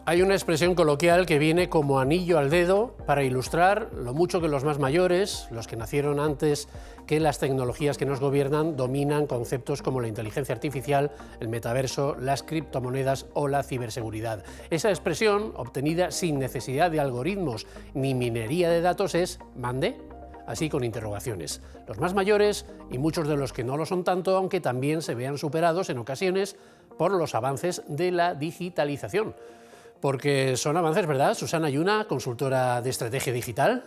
Hay una expresión coloquial que viene como anillo al dedo para ilustrar lo mucho que los más mayores, los que nacieron antes que las tecnologías que nos gobiernan, dominan conceptos como la inteligencia artificial, el metaverso, las criptomonedas o la ciberseguridad. Esa expresión, obtenida sin necesidad de algoritmos ni minería de datos, es «mande», así con interrogaciones. Los más mayores y muchos de los que no lo son tanto, aunque también se vean superados en ocasiones por los avances de la digitalización. Porque son avances, ¿verdad? Susana Yuna, consultora de estrategia digital.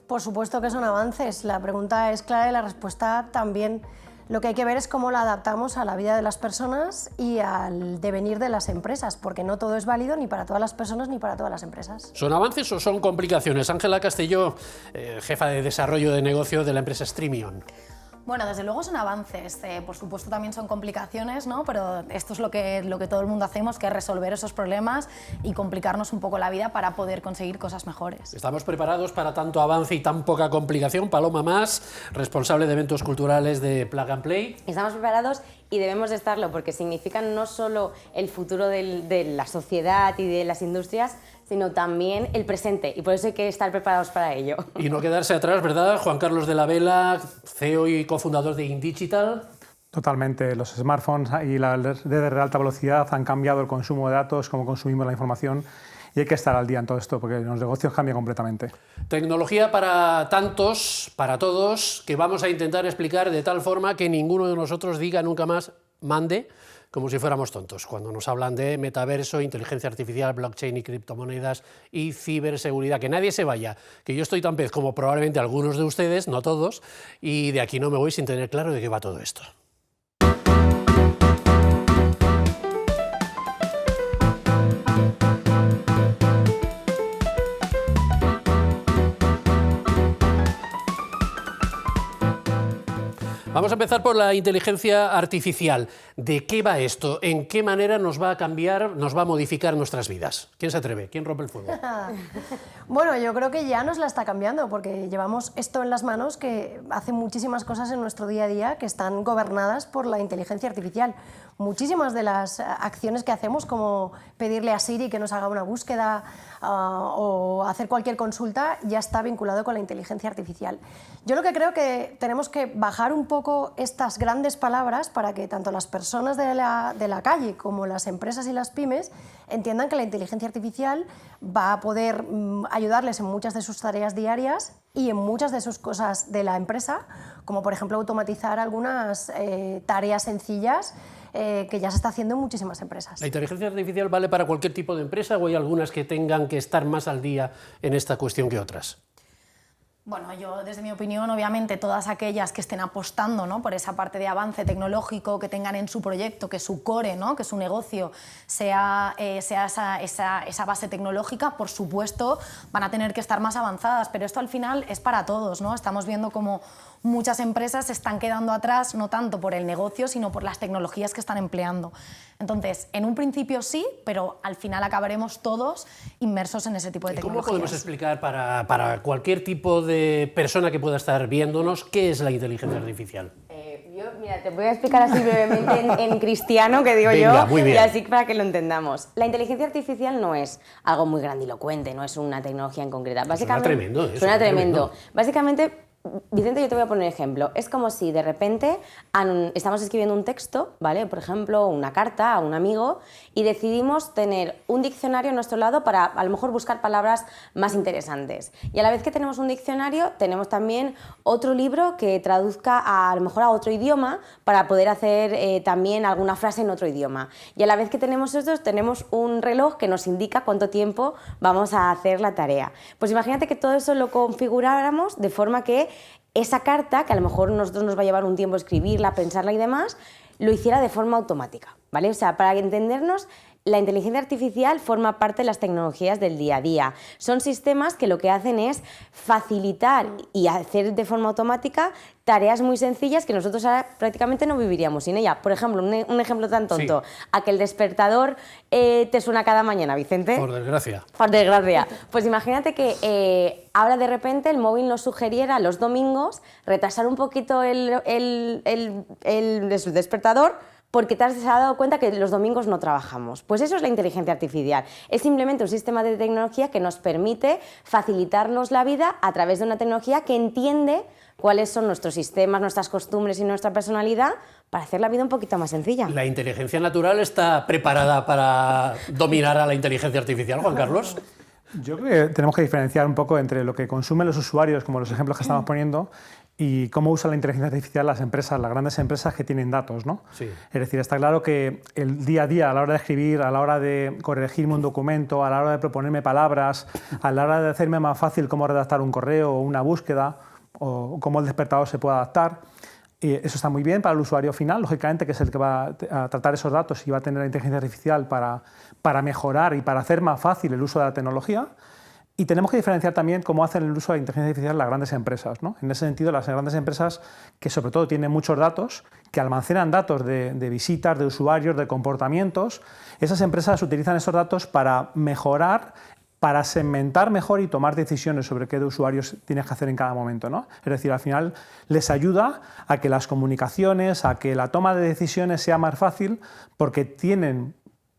Por supuesto que son avances. La pregunta es clara y la respuesta también. Lo que hay que ver es cómo la adaptamos a la vida de las personas y al devenir de las empresas, porque no todo es válido ni para todas las personas ni para todas las empresas. ¿Son avances o son complicaciones? Ángela Castelló, jefa de desarrollo de negocio de la empresa Streamion. Bueno, desde luego son avances, por supuesto también son complicaciones, ¿no? Pero esto es lo que todo el mundo hacemos, que es resolver esos problemas y complicarnos un poco la vida para poder conseguir cosas mejores. ¿Estamos preparados para tanto avance y tan poca complicación? Paloma Mas, responsable de eventos culturales de Plug and Play. Estamos preparados y debemos de estarlo, porque significan no solo el futuro de la sociedad y de las industrias, sino también el presente, y por eso hay que estar preparados para ello. Y no quedarse atrás, ¿verdad? Juan Carlos de la Vela, CEO y cofundador de InDigital. Totalmente. Los smartphones y las redes de alta velocidad han cambiado el consumo de datos, cómo consumimos la información, y hay que estar al día en todo esto, porque los negocios cambian completamente. Tecnología para tantos, para todos, que vamos a intentar explicar de tal forma que ninguno de nosotros diga nunca más «mande», como si fuéramos tontos, cuando nos hablan de metaverso, inteligencia artificial, blockchain y criptomonedas y ciberseguridad. Que nadie se vaya, que yo estoy tan pez como probablemente algunos de ustedes, no todos, y de aquí no me voy sin tener claro de qué va todo esto. Vamos a empezar por la inteligencia artificial. ¿De qué va esto? ¿En qué manera nos va a cambiar, nos va a modificar nuestras vidas? ¿Quién se atreve? ¿Quién rompe el fuego? Bueno, yo creo que ya nos la está cambiando, porque llevamos esto en las manos, que hace muchísimas cosas en nuestro día a día que están gobernadas por la inteligencia artificial. Muchísimas de las acciones que hacemos, como pedirle a Siri que nos haga una búsqueda o hacer cualquier consulta, ya está vinculado con la inteligencia artificial. Yo lo que creo que tenemos que bajar un poco estas grandes palabras para que tanto las personas de la calle como las empresas y las pymes entiendan que la inteligencia artificial va a poder ayudarles en muchas de sus tareas diarias y en muchas de sus cosas de la empresa, como por ejemplo automatizar algunas tareas sencillas que ya se está haciendo en muchísimas empresas. ¿La inteligencia artificial vale para cualquier tipo de empresa o hay algunas que tengan que estar más al día en esta cuestión que otras? Bueno, yo desde mi opinión, obviamente, todas aquellas que estén apostando, ¿no?, por esa parte de avance tecnológico, que tengan en su proyecto, que su core, ¿no?, que su negocio sea esa base tecnológica, por supuesto, van a tener que estar más avanzadas, pero esto al final es para todos, ¿no? Estamos viendo cómo muchas empresas se están quedando atrás, no tanto por el negocio, sino por las tecnologías que están empleando. Entonces, en un principio sí, pero al final acabaremos todos inmersos en ese tipo de tecnologías. ¿Cómo podemos explicar para cualquier tipo de persona que pueda estar viéndonos qué es la inteligencia artificial? Mira, te voy a explicar así brevemente en cristiano, que digo Venga, yo, muy bien. y así para que lo entendamos. La inteligencia artificial no es algo muy grandilocuente, no es una tecnología en concreta. Suena tremendo, ¿eh? Suena tremendo. Básicamente, Vicente, yo te voy a poner un ejemplo. Es como si de repente estamos escribiendo un texto, ¿vale? Por ejemplo, una carta a un amigo, y decidimos tener un diccionario a nuestro lado para a lo mejor buscar palabras más interesantes. Y a la vez que tenemos un diccionario, tenemos también otro libro que traduzca a lo mejor a otro idioma para poder hacer también alguna frase en otro idioma. Y a la vez que tenemos estos, tenemos un reloj que nos indica cuánto tiempo vamos a hacer la tarea. Pues imagínate que todo eso lo configuráramos de forma que esa carta, que a lo mejor nosotros nos va a llevar un tiempo escribirla, pensarla y demás, lo hiciera de forma automática, ¿vale? O sea, para entendernos, la inteligencia artificial forma parte de las tecnologías del día a día. Son sistemas que lo que hacen es facilitar y hacer de forma automática tareas muy sencillas que nosotros ahora prácticamente no viviríamos sin ella. Por ejemplo, un ejemplo tan tonto, sí, a que el despertador te suena cada mañana, Vicente. Por desgracia. Por desgracia. Pues imagínate que ahora de repente el móvil nos sugiriera los domingos retrasar un poquito el despertador porque te has dado cuenta que los domingos no trabajamos. Pues eso es la inteligencia artificial. Es simplemente un sistema de tecnología que nos permite facilitarnos la vida a través de una tecnología que entiende cuáles son nuestros sistemas, nuestras costumbres y nuestra personalidad para hacer la vida un poquito más sencilla. ¿La inteligencia natural está preparada para dominar a la inteligencia artificial, Juan Carlos? Yo creo que tenemos que diferenciar un poco entre lo que consumen los usuarios, como los ejemplos que estamos poniendo, y cómo usa la inteligencia artificial las empresas, las grandes empresas que tienen datos, ¿no? Sí. Es decir, está claro que el día a día, a la hora de escribir, a la hora de corregirme un documento, a la hora de proponerme palabras, a la hora de hacerme más fácil cómo redactar un correo o una búsqueda, o cómo el despertador se puede adaptar, eso está muy bien para el usuario final, lógicamente, que es el que va a tratar esos datos y va a tener la inteligencia artificial para mejorar y para hacer más fácil el uso de la tecnología. Y tenemos que diferenciar también cómo hacen el uso de la inteligencia artificial las grandes empresas, ¿no? En ese sentido, las grandes empresas que sobre todo tienen muchos datos, que almacenan datos de visitas, de usuarios, de comportamientos, esas empresas utilizan esos datos para mejorar, para segmentar mejor y tomar decisiones sobre qué de usuarios tienes que hacer en cada momento, ¿no? Es decir, al final les ayuda a que las comunicaciones, a que la toma de decisiones sea más fácil porque tienen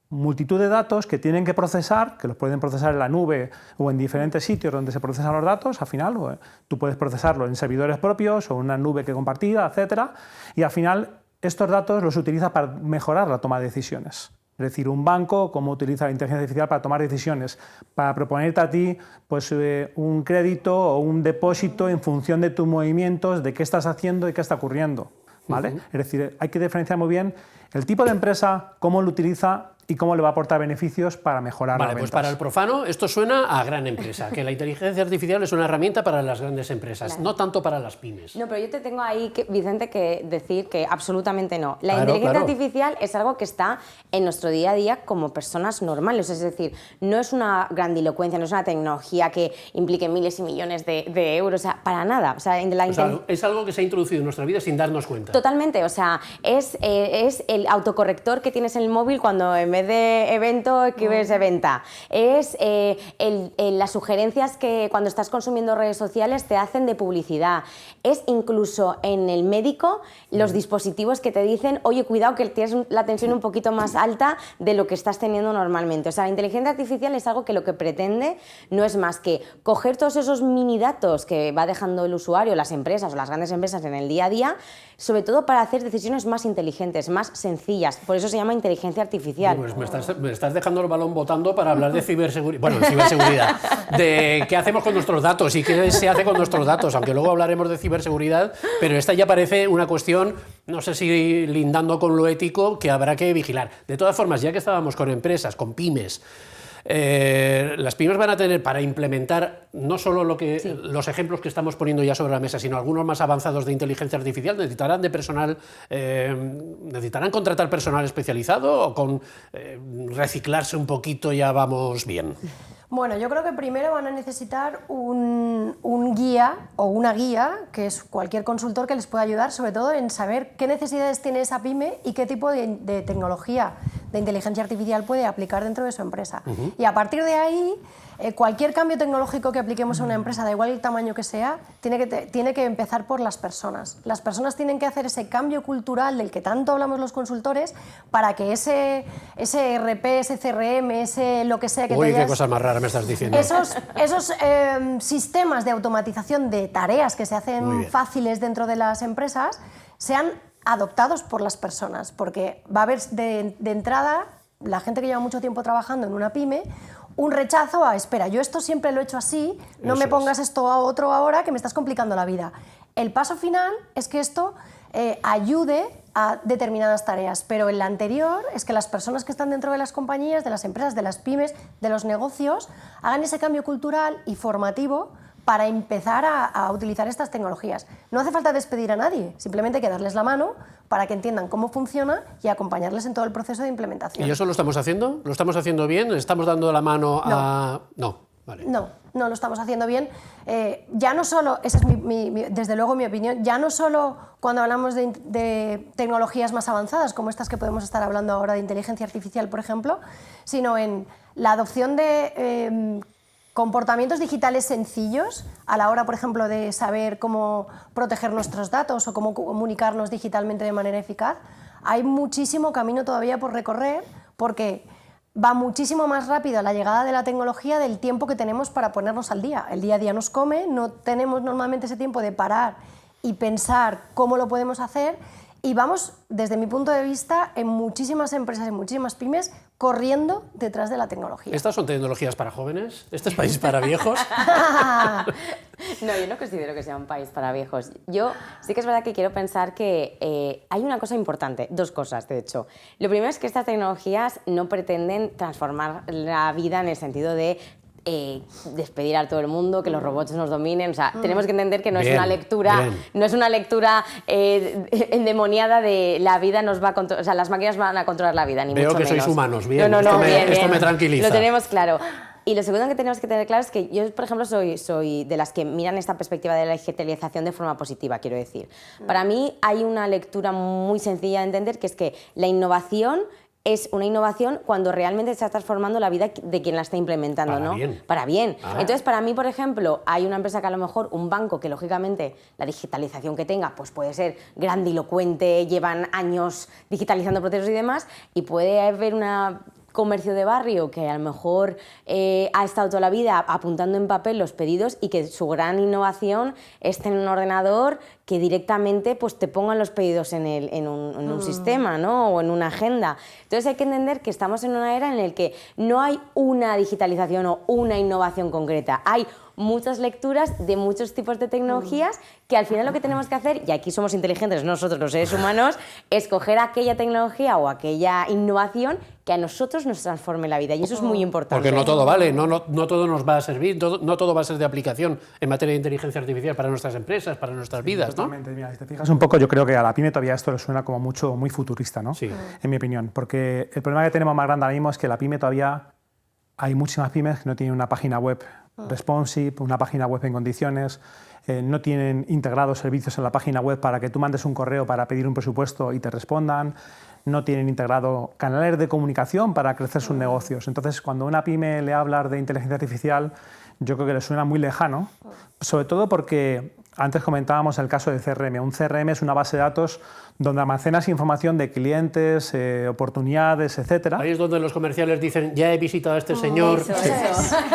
multitud de datos que tienen que procesar, que los pueden procesar en la nube o en diferentes sitios donde se procesan los datos. Al final, tú puedes procesarlo en servidores propios o en una nube que compartida, etcétera, y al final estos datos los utiliza para mejorar la toma de decisiones. Es decir, un banco, cómo utiliza la inteligencia artificial para tomar decisiones, para proponerte a ti pues, un crédito o un depósito en función de tus movimientos, de qué estás haciendo y qué está ocurriendo, ¿vale? Es decir, hay que diferenciar muy bien el tipo de empresa, cómo lo utiliza y cómo le va a aportar beneficios para mejorar las ventas. Pues para el profano esto suena a gran empresa, que la inteligencia artificial es una herramienta para las grandes empresas, claro, no tanto para las pymes. No, pero yo te tengo ahí, Vicente, que decir que absolutamente no. La Claro, inteligencia claro. artificial es algo que está en nuestro día a día como personas normales, es decir, no es una grandilocuencia, no es una tecnología que implique miles y millones de euros, o sea, para nada. O sea, es algo que se ha introducido en nuestra vida sin darnos cuenta. Totalmente, o sea, es el autocorrector que tienes en el móvil cuando en vez de evento escribes venta. Es las sugerencias que cuando estás consumiendo redes sociales te hacen de publicidad. Es incluso en el médico los dispositivos que te dicen, oye, cuidado que tienes la tensión un poquito más alta de lo que estás teniendo normalmente. O sea, la inteligencia artificial es algo que lo que pretende no es más que coger todos esos mini datos que va dejando el usuario, las empresas o las grandes empresas en el día a día, sobre todo para hacer decisiones más inteligentes, más sencillas. Por eso se llama inteligencia artificial. Pues me estás dejando el balón botando para hablar de ciberseguridad. Bueno, de ciberseguridad, de qué hacemos con nuestros datos y qué se hace con nuestros datos, aunque luego hablaremos de ciberseguridad, pero esta ya parece una cuestión, no sé si lindando con lo ético, que habrá que vigilar. De todas formas, ya que estábamos con empresas, con pymes, las pymes van a tener para implementar no solo los ejemplos que estamos poniendo ya sobre la mesa, sino algunos más avanzados de inteligencia artificial. Necesitarán de personal, necesitarán contratar personal especializado o con reciclarse un poquito ya vamos bien. Bueno, yo creo que primero van a necesitar un guía o una guía, que es cualquier consultor que les pueda ayudar, sobre todo en saber qué necesidades tiene esa pyme y qué tipo de tecnología de inteligencia artificial puede aplicar dentro de su empresa. Y a partir de ahí, cualquier cambio tecnológico que apliquemos a una empresa, da igual el tamaño que sea, tiene que empezar por las personas. Las personas tienen que hacer ese cambio cultural del que tanto hablamos los consultores para que ese ERP, ese CRM, ese lo que sea que Uy, tengas, qué cosas más raras me estás diciendo. esos sistemas de automatización de tareas que se hacen fáciles dentro de las empresas sean adoptados por las personas, porque va a haber de entrada, la gente que lleva mucho tiempo trabajando en una pyme, un rechazo a, espera, yo esto siempre lo he hecho así, no me pongas esto a otro ahora que me estás complicando la vida. El paso final es que esto ayude a determinadas tareas, pero el anterior es que las personas que están dentro de las compañías, de las empresas, de las pymes, de los negocios, hagan ese cambio cultural y formativo para empezar a utilizar estas tecnologías. No hace falta despedir a nadie, simplemente hay que darles la mano para que entiendan cómo funciona y acompañarles en todo el proceso de implementación. ¿Y eso lo estamos haciendo? ¿Lo estamos haciendo bien? ¿Le estamos dando la mano a...? No, vale. No lo estamos haciendo bien. Ya no solo, esa es desde luego mi opinión, ya no solo cuando hablamos de tecnologías más avanzadas, como estas que podemos estar hablando ahora de inteligencia artificial, por ejemplo, sino en la adopción de comportamientos digitales sencillos a la hora, por ejemplo, de saber cómo proteger nuestros datos o cómo comunicarnos digitalmente de manera eficaz. hay muchísimo camino todavía por recorrer porque va muchísimo más rápido la llegada de la tecnología del tiempo que tenemos para ponernos al día. El día a día nos come, no tenemos normalmente ese tiempo de parar y pensar cómo lo podemos hacer, y vamos, desde mi punto de vista, en muchísimas empresas, en muchísimas pymes, corriendo detrás de la tecnología. ¿Estas son tecnologías para jóvenes? ¿Este es país para viejos? No, yo no considero que sea un país para viejos. Yo sí que es verdad que quiero pensar que hay una cosa importante, dos cosas de hecho. Lo primero es que estas tecnologías no pretenden transformar la vida en el sentido de despedir a todo el mundo, que los robots nos dominen. O sea, tenemos que entender que no es una lectura, no es una lectura endemoniada de la vida nos va a controlar, o sea, las máquinas van a controlar la vida, ni Veo mucho que menos. sois humanos, bien, No, esto me tranquiliza. Lo tenemos claro. Y lo segundo que tenemos que tener claro es que yo, por ejemplo, soy de las que miran esta perspectiva de la digitalización de forma positiva, quiero decir. Para mí hay una lectura muy sencilla de entender, que es que la innovación es una innovación cuando realmente está transformando la vida de quien la está implementando, para ¿no? Bien. Para bien. Entonces, para mí, por ejemplo, hay una empresa que a lo mejor, un banco que lógicamente la digitalización que tenga pues puede ser grandilocuente, llevan años digitalizando procesos y demás, y puede haber una comercio de barrio que a lo mejor ha estado toda la vida apuntando en papel los pedidos y que su gran innovación esté en un ordenador que directamente pues, te pongan los pedidos en un sistema, ¿no? O en una agenda. Entonces hay que entender que estamos en una era en la que no hay una digitalización o una innovación concreta, hay muchas lecturas de muchos tipos de tecnologías que al final lo que tenemos que hacer, y aquí somos inteligentes nosotros los seres humanos, es coger aquella tecnología o aquella innovación que a nosotros nos transforme la vida, y eso es muy importante. Porque no todo vale, no todo nos va a servir, no todo va a ser de aplicación en materia de inteligencia artificial para nuestras empresas, para nuestras vidas, ¿no? Totalmente. Mira, si te fijas un poco, yo creo que a la pyme todavía esto le suena como mucho, muy futurista, ¿no? Sí. En mi opinión, porque el problema que tenemos más grande ahora mismo es que la pyme todavía, hay muchísimas pymes que no tienen una página web responsive, una página web en condiciones, no tienen integrados servicios en la página web para que tú mandes un correo para pedir un presupuesto y te respondan, no tienen integrado canales de comunicación para crecer sus negocios. Entonces, cuando una pyme le habla de inteligencia artificial, yo creo que le suena muy lejano, sobre todo porque antes comentábamos el caso de CRM. Un CRM es una base de datos donde almacenas información de clientes, oportunidades, etcétera. Ahí es donde los comerciales dicen, ya he visitado a este señor. Eso.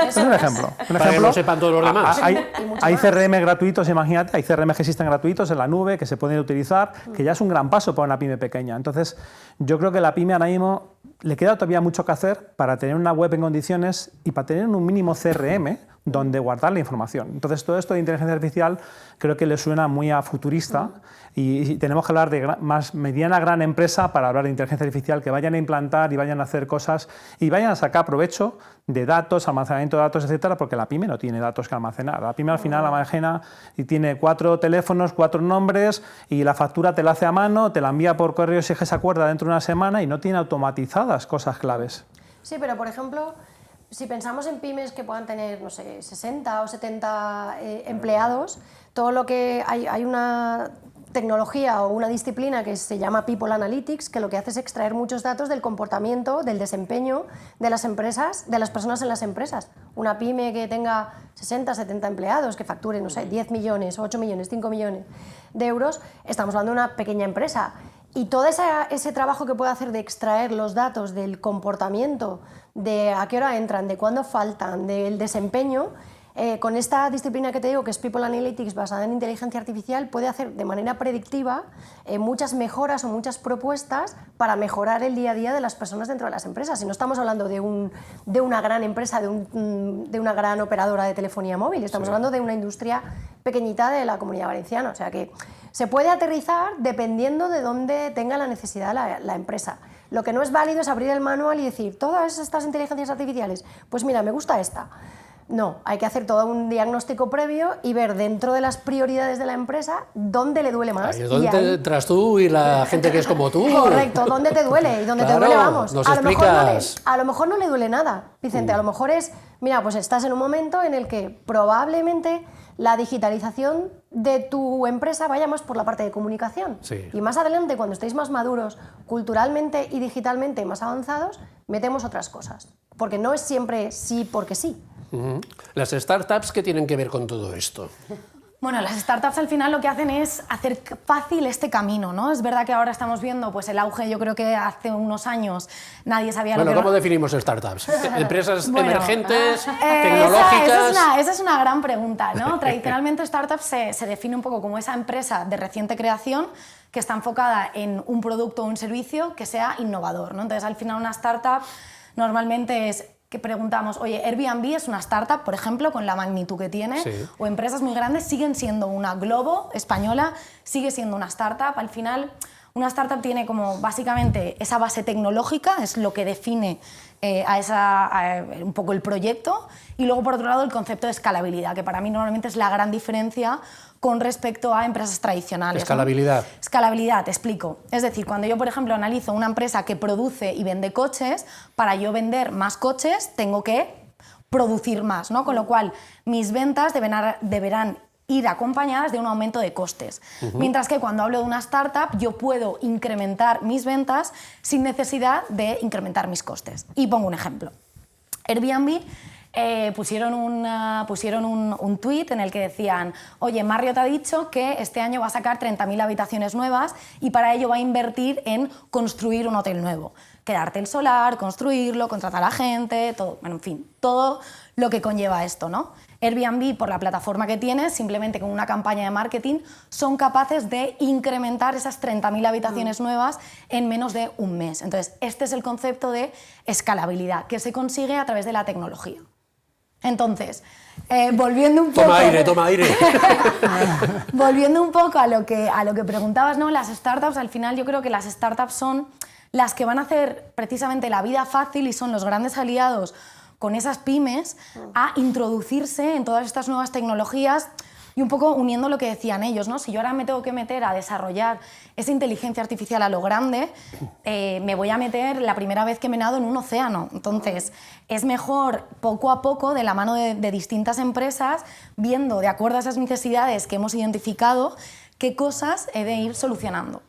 Es un ejemplo. Para que lo sepan todos los demás. Hay CRM gratuitos, imagínate, hay CRM que existen gratuitos en la nube, que se pueden utilizar, que ya es un gran paso para una pyme pequeña. Entonces, yo creo que la pyme ahora mismo le queda todavía mucho que hacer para tener una web en condiciones y para tener un mínimo CRM donde guardar la información. Entonces, todo esto de inteligencia artificial creo que le suena muy a futurista y tenemos que hablar de más mediana gran empresa para hablar de inteligencia artificial, que vayan a implantar y vayan a hacer cosas y vayan a sacar provecho de datos, almacenamiento de datos, etcétera, porque la pyme no tiene datos que almacenar. La pyme al final almacena y tiene 4 teléfonos, 4 nombres y la factura te la hace a mano, te la envía por correo si es que se acuerda dentro de una semana y no tiene automatizadas cosas claves. Sí, pero por ejemplo, si pensamos en pymes que puedan tener, no sé, 60 o 70 empleados, todo lo que hay una tecnología o una disciplina que se llama People Analytics, que lo que hace es extraer muchos datos del comportamiento, del desempeño de las empresas, de las personas en las empresas. Una pyme que tenga 60, 70 empleados, que facture, no sé, 10 millones, 8 millones, 5 millones de euros, estamos hablando de una pequeña empresa. Y todo ese trabajo que puede hacer de extraer los datos del comportamiento, de a qué hora entran, de cuándo faltan, del desempeño, con esta disciplina que te digo, que es People Analytics basada en inteligencia artificial, puede hacer de manera predictiva muchas mejoras o muchas propuestas para mejorar el día a día de las personas dentro de las empresas. Y no estamos hablando de una gran empresa, de una gran operadora de telefonía móvil, estamos hablando de una industria pequeñita de la Comunidad Valenciana. O sea que se puede aterrizar dependiendo de dónde tenga la necesidad la empresa. Lo que no es válido es abrir el manual y decir, todas estas inteligencias artificiales, pues mira, me gusta esta. No, hay que hacer todo un diagnóstico previo y ver dentro de las prioridades de la empresa dónde le duele más. Ahí es donde entras tú y la gente que es como tú. Correcto, dónde te duele y dónde te duele, vamos. Nos a explicas. lo mejor no le duele nada, Vicente, a lo mejor es, mira, pues estás en un momento en el que probablemente la digitalización de tu empresa vaya más por la parte de comunicación. Sí. Y más adelante, cuando estéis más maduros, culturalmente y digitalmente más avanzados, metemos otras cosas. Porque no es siempre sí porque sí. Las startups, ¿qué tienen que ver con todo esto? Bueno, las startups al final lo que hacen es hacer fácil este camino, ¿no? Es verdad que ahora estamos viendo pues, el auge, yo creo que hace unos años nadie sabía lo que... Bueno, ¿cómo definimos startups? ¿Empresas Bueno, emergentes, tecnológicas? Esa es una gran pregunta, ¿no? Tradicionalmente startup se define un poco como esa empresa de reciente creación que está enfocada en un producto o un servicio que sea innovador, ¿no? Entonces, al final una startup normalmente es que preguntamos, oye, Airbnb es una startup, por ejemplo, con la magnitud que tiene, sí, o empresas muy grandes siguen siendo una Globo española, sigue siendo una startup. Al final, una startup tiene como básicamente esa base tecnológica, es lo que define un poco el proyecto, y luego por otro lado el concepto de escalabilidad, que para mí normalmente es la gran diferencia con respecto a empresas tradicionales. Escalabilidad. ¿No? Escalabilidad, te explico. Es decir, cuando yo, por ejemplo, analizo una empresa que produce y vende coches, para yo vender más coches tengo que producir más, ¿no? Con lo cual mis ventas deberán ir acompañadas de un aumento de costes. Mientras que cuando hablo de una startup, yo puedo incrementar mis ventas sin necesidad de incrementar mis costes. Y pongo un ejemplo. Airbnb pusieron un tuit en el que decían, oye, Marriott ha dicho que este año va a sacar 30.000 habitaciones nuevas y para ello va a invertir en construir un hotel nuevo. Quedarte el solar, construirlo, contratar a gente, todo, bueno, en fin, todo lo que conlleva esto, ¿no? Airbnb, por la plataforma que tiene, simplemente con una campaña de marketing, son capaces de incrementar esas 30.000 habitaciones nuevas en menos de un mes. Entonces, este es el concepto de escalabilidad, que se consigue a través de la tecnología. Entonces, volviendo un poco... Toma aire. Volviendo un poco a lo que preguntabas, ¿no? Las startups, al final yo creo que las startups son las que van a hacer precisamente la vida fácil y son los grandes aliados con esas pymes a introducirse en todas estas nuevas tecnologías y un poco uniendo lo que decían ellos, ¿no? Si yo ahora me tengo que meter a desarrollar esa inteligencia artificial a lo grande, me voy a meter la primera vez que me nado en un océano. Entonces, es mejor poco a poco, de la mano de distintas empresas, viendo, de acuerdo a esas necesidades que hemos identificado, qué cosas he de ir solucionando.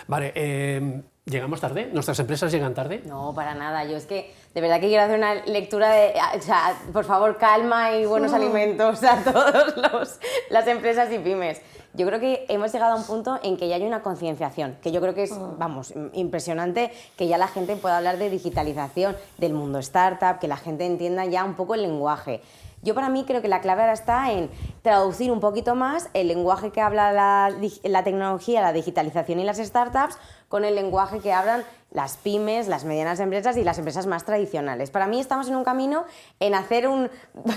Vale, ¿llegamos tarde? ¿Nuestras empresas llegan tarde? No, para nada. Yo es que de verdad que quiero hacer una lectura de, o sea, por favor, calma y buenos alimentos a todas las empresas y pymes. Yo creo que hemos llegado a un punto en que ya hay una concienciación, que yo creo que es, vamos, impresionante que ya la gente pueda hablar de digitalización, del mundo startup, que la gente entienda ya un poco el lenguaje. Yo para mí creo que la clave ahora está en traducir un poquito más el lenguaje que habla la tecnología, la digitalización y las startups con el lenguaje que hablan las pymes, las medianas empresas y las empresas más tradicionales. Para mí estamos en un camino en hacer un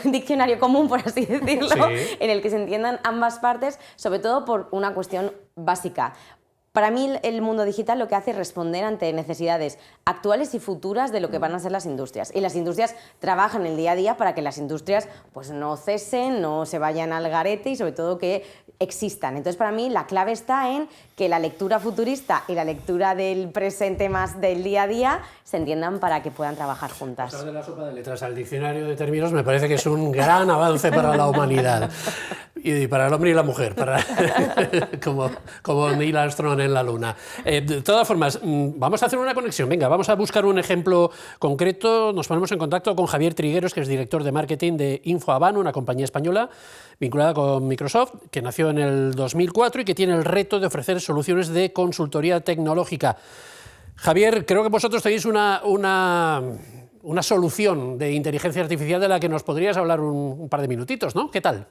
diccionario común, por así decirlo, sí, en el que se entiendan ambas partes, sobre todo por una cuestión básica. Para mí el mundo digital lo que hace es responder ante necesidades actuales y futuras de lo que van a ser las industrias. Y las industrias trabajan el día a día para que las industrias pues, no cesen, no se vayan al garete y sobre todo que existan. Entonces para mí la clave está en que la lectura futurista y la lectura del presente más del día a día se entiendan para que puedan trabajar juntas. Pasar de la sopa de letras al diccionario de términos me parece que es un gran avance para la humanidad y para el hombre y la mujer, como Neil Armstrong en la Luna. De todas formas, vamos a hacer una conexión. Venga, vamos a buscar un ejemplo concreto. Nos ponemos en contacto con Javier Trigueros, que es director de marketing de InfoAvano, una compañía española vinculada con Microsoft, que nació en el 2004 y que tiene el reto de ofrecer soluciones de consultoría tecnológica. Javier, creo que vosotros tenéis una solución de inteligencia artificial de la que nos podrías hablar un par de minutitos, ¿no? ¿Qué tal?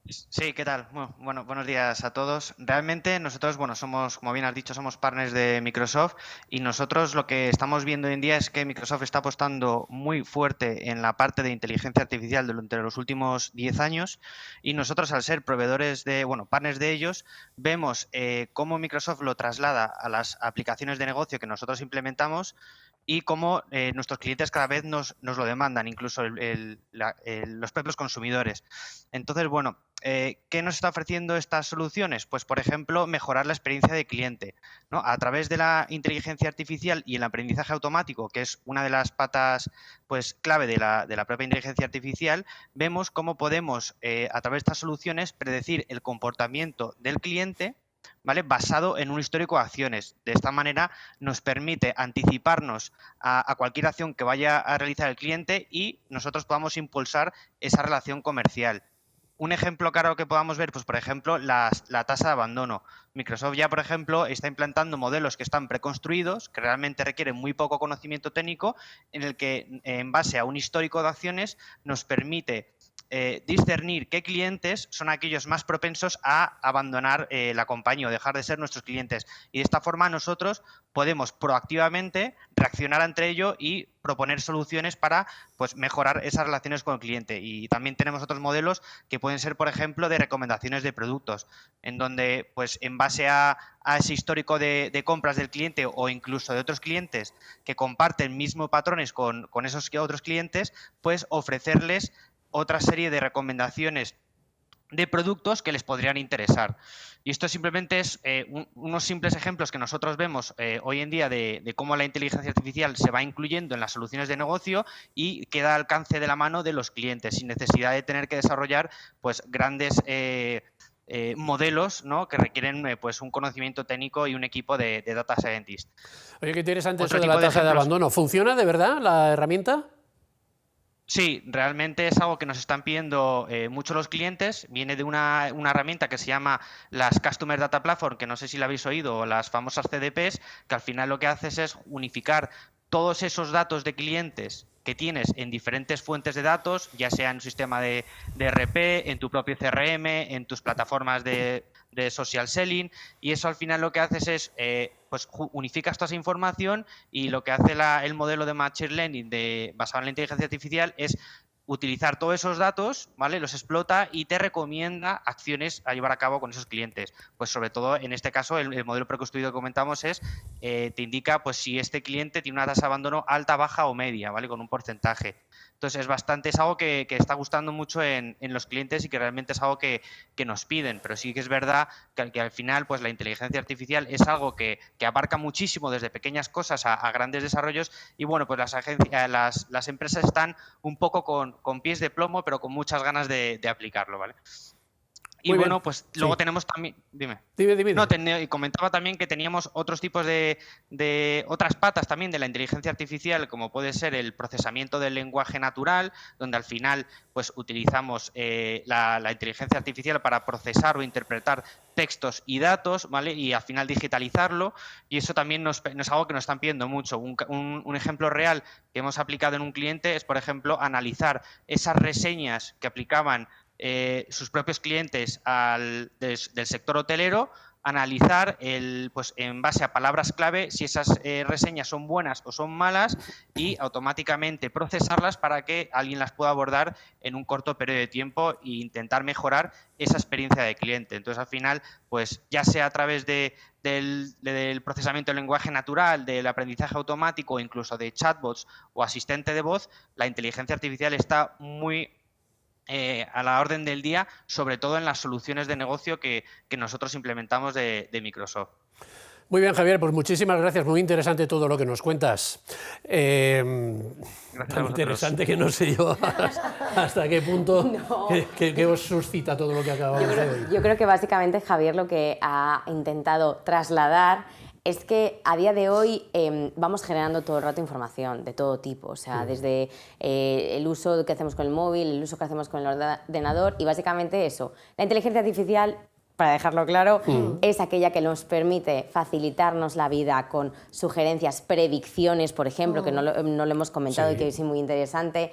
Sí, ¿qué tal? Bueno, buenos días a todos. Realmente nosotros, bueno, somos, como bien has dicho, somos partners de Microsoft y nosotros lo que estamos viendo hoy en día es que Microsoft está apostando muy fuerte en la parte de inteligencia artificial durante los últimos 10 años y nosotros, al ser proveedores de, bueno, partners de ellos, vemos cómo Microsoft lo traslada a las aplicaciones de negocio que nosotros implementamos y cómo nuestros clientes cada vez nos lo demandan, incluso los propios consumidores. Entonces, bueno, ¿qué nos está ofreciendo estas soluciones? Pues, por ejemplo, mejorar la experiencia de cliente, ¿no? A través de la inteligencia artificial y el aprendizaje automático, que es una de las patas pues, clave de la propia inteligencia artificial, vemos cómo podemos, a través de estas soluciones, predecir el comportamiento del cliente, ¿vale? Basado en un histórico de acciones. De esta manera nos permite anticiparnos a cualquier acción que vaya a realizar el cliente y nosotros podamos impulsar esa relación comercial. un ejemplo claro que podamos ver, pues por ejemplo, la tasa de abandono. Microsoft ya, por ejemplo, está implantando modelos que están preconstruidos, que realmente requieren muy poco conocimiento técnico, en el que, en base a un histórico de acciones, nos permite discernir qué clientes son aquellos más propensos a abandonar la compañía o dejar de ser nuestros clientes. Y de esta forma nosotros podemos proactivamente reaccionar ante ello y proponer soluciones para, pues, mejorar esas relaciones con el cliente. Y también tenemos otros modelos que pueden ser, por ejemplo, de recomendaciones de productos, en donde, pues, en base a ese histórico de compras del cliente o incluso de otros clientes que comparten mismos patrones con esos otros clientes, pues ofrecerles otra serie de recomendaciones de productos que les podrían interesar. Y esto simplemente es unos simples ejemplos que nosotros vemos hoy en día de cómo la inteligencia artificial se va incluyendo en las soluciones de negocio y queda al alcance de la mano de los clientes, sin necesidad de tener que desarrollar, pues, grandes modelos, ¿no?, que requieren pues un conocimiento técnico y un equipo de data scientist. Oye, qué interesante Otro eso de la tipo de tasa de ejemplos. abandono. ¿Funciona de verdad la herramienta? Sí, realmente es algo que nos están pidiendo mucho los clientes. Viene de una herramienta que se llama las Customer Data Platform, que no sé si la habéis oído, o las famosas CDPs, que al final lo que haces es unificar todos esos datos de clientes que tienes en diferentes fuentes de datos, ya sea en un sistema de ERP, en tu propio CRM, en tus plataformas de social selling, y eso al final lo que haces es pues unificas toda esa información, y lo que hace el modelo de Machine Learning basado en la inteligencia artificial es utilizar todos esos datos, ¿vale? Los explota y te recomienda acciones a llevar a cabo con esos clientes. Pues sobre todo en este caso el modelo preconstruido que comentamos te indica, pues, si este cliente tiene una tasa de abandono alta, baja o media, ¿vale? Con un porcentaje. Entonces es algo que está gustando mucho en los clientes y que realmente es algo que nos piden, pero sí que es verdad que al final, pues, la inteligencia artificial es algo que abarca muchísimo, desde pequeñas cosas a grandes desarrollos, y bueno, pues las empresas están un poco con pies de plomo, pero con muchas ganas de aplicarlo, ¿vale? Y Muy bien. bueno, pues luego Sí. tenemos también... Dime. Dime. No, y comentaba también que teníamos otros tipos de otras patas también de la inteligencia artificial, como puede ser el procesamiento del lenguaje natural, donde al final, pues, utilizamos la inteligencia artificial para procesar o interpretar textos y datos, ¿vale? Y al final digitalizarlo, y eso también es algo que nos están pidiendo mucho. Un ejemplo real que hemos aplicado en un cliente es, por ejemplo, analizar esas reseñas que aplicaban sus propios clientes del sector hotelero, analizar pues, en base a palabras clave si esas reseñas son buenas o son malas, y automáticamente procesarlas para que alguien las pueda abordar en un corto periodo de tiempo e intentar mejorar esa experiencia de cliente. Entonces, al final, pues, ya sea a través del procesamiento del lenguaje natural, del aprendizaje automático, o incluso de chatbots o asistente de voz, la inteligencia artificial está muy a la orden del día, sobre todo en las soluciones de negocio que nosotros implementamos de Microsoft. Muy bien, Javier, pues muchísimas gracias, muy interesante todo lo que nos cuentas. Tan interesante que no sé yo hasta qué punto No. que os suscita todo lo que acabamos de oír. Yo creo que básicamente Javier lo que ha intentado trasladar es que a día de hoy vamos generando todo el rato información de todo tipo, o sea, desde el uso que hacemos con el móvil, el uso que hacemos con el ordenador, y básicamente eso. La inteligencia artificial, para dejarlo claro, es aquella que nos permite facilitarnos la vida con sugerencias, predicciones, por ejemplo, que no lo hemos comentado, y que es muy interesante.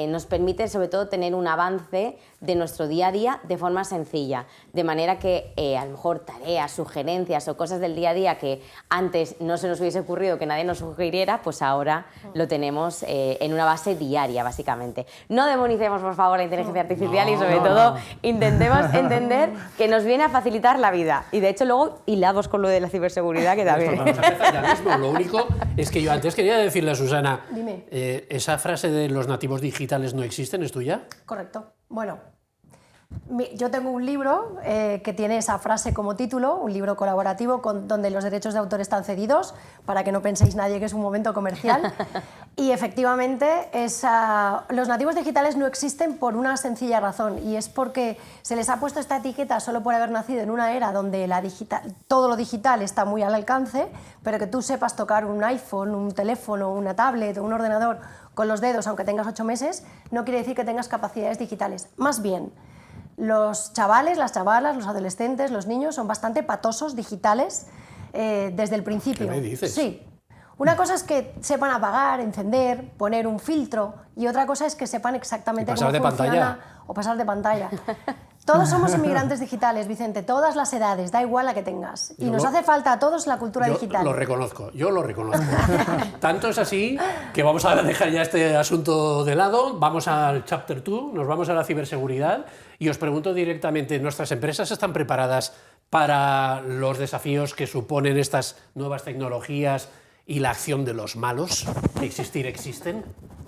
Nos permite sobre todo tener un avance de nuestro día a día de forma sencilla, de manera que a lo mejor tareas, sugerencias o cosas del día a día que antes no se nos hubiese ocurrido que nadie nos sugiriera, pues ahora lo tenemos en una base diaria, básicamente. No demonicemos, por favor, la inteligencia artificial, y sobre todo intentemos entender que nos viene a facilitar la vida, y de hecho luego hilamos con lo de la ciberseguridad, que también... Vamos a empezar ya mismo. Lo único es que yo antes quería decirle a Susana, Dime. esa frase de los nativos digitales no existen, ¿es tuya? Correcto. Bueno, yo tengo un libro que tiene esa frase como título, un libro colaborativo donde los derechos de autor están cedidos, para que no penséis nadie que es un momento comercial. Y efectivamente, los nativos digitales no existen por una sencilla razón, y es porque se les ha puesto esta etiqueta solo por haber nacido en una era donde todo lo digital está muy al alcance, pero que tú sepas tocar un iPhone, un teléfono, una tablet o un ordenador con los dedos, aunque tengas 8 meses, no quiere decir que tengas capacidades digitales. Más bien, Los chavales, las chavalas, los adolescentes, los niños son bastante patosos digitales desde el principio. ¿Qué me dices? Sí. Una cosa es que sepan apagar, encender, poner un filtro, y otra cosa es que sepan exactamente cómo funciona o pasar de pantalla. Todos somos inmigrantes digitales, Vicente, todas las edades, da igual la que tengas. Y nos hace falta a todos la cultura digital. Yo lo reconozco. Tanto es así que vamos a dejar ya este asunto de lado, vamos al Chapter 2, nos vamos a la ciberseguridad y os pregunto directamente, ¿nuestras empresas están preparadas para los desafíos que suponen estas nuevas tecnologías y la acción de los malos? ¿Existen?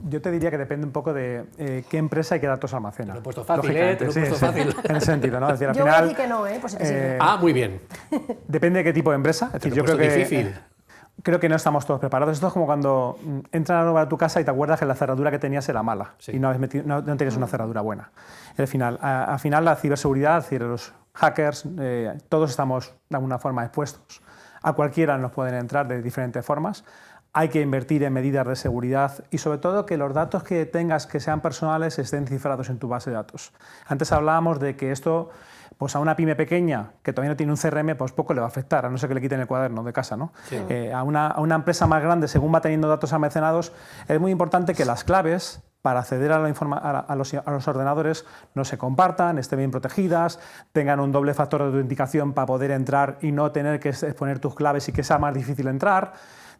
Yo te diría que depende un poco de qué empresa y qué datos almacena. Te lo he puesto fácil, te lo he puesto fácil. En ese sentido, ¿no? Es decir, al yo final, voy a decir que no, por si te sirve. Muy bien. Depende de qué tipo de empresa. Es decir, yo creo que difícil. Creo que no estamos todos preparados. Esto es como cuando entras a tu casa y te acuerdas que la cerradura que tenías era mala y no tienes una cerradura buena. Al final la ciberseguridad, es decir, los hackers, todos estamos de alguna forma expuestos. A cualquiera nos pueden entrar de diferentes formas. Hay que invertir en medidas de seguridad y sobre todo que los datos que tengas que sean personales estén cifrados en tu base de datos. Antes hablábamos de que esto, pues a una pyme pequeña que todavía no tiene un CRM, pues poco le va a afectar, a no ser que le quiten el cuaderno de casa, ¿no? Sí. A una empresa más grande, según va teniendo datos almacenados, es muy importante que las claves para acceder a los ordenadores no se compartan, estén bien protegidas, tengan un doble factor de autenticación para poder entrar y no tener que exponer tus claves y que sea más difícil entrar.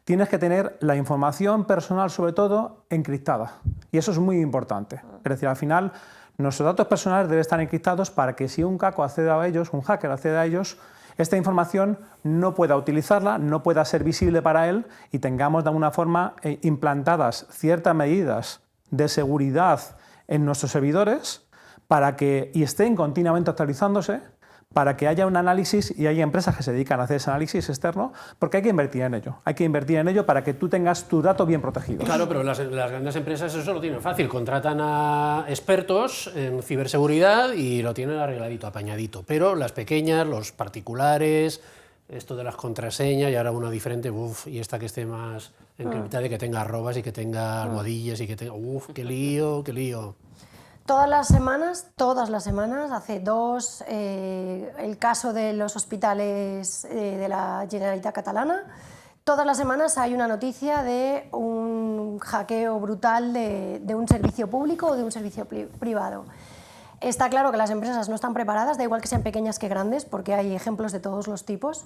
Tienes que tener la información personal, sobre todo, encriptada. Y eso es muy importante. Es decir, al final, nuestros datos personales deben estar encriptados para que si un caco accede a ellos, un hacker accede a ellos, esta información no pueda utilizarla, no pueda ser visible para él y tengamos de alguna forma implantadas ciertas medidas de seguridad en nuestros servidores para que, y estén continuamente actualizándose, para que haya un análisis y haya empresas que se dedican a hacer ese análisis externo, porque hay que invertir en ello. Hay que invertir en ello para que tú tengas tu dato bien protegido. Claro, pero las grandes empresas eso lo tienen fácil. Contratan a expertos en ciberseguridad y lo tienen arregladito, apañadito. Pero las pequeñas, los particulares, esto de las contraseñas y ahora una diferente, y esta que esté más encriptada y que tenga arrobas y que tenga almohadillas y que tenga... qué lío, qué lío. Todas las semanas, hace dos, el caso de los hospitales de la Generalitat Catalana, todas las semanas hay una noticia de un hackeo brutal de un servicio público o de un servicio privado. Está claro que las empresas no están preparadas, da igual que sean pequeñas que grandes, porque hay ejemplos de todos los tipos.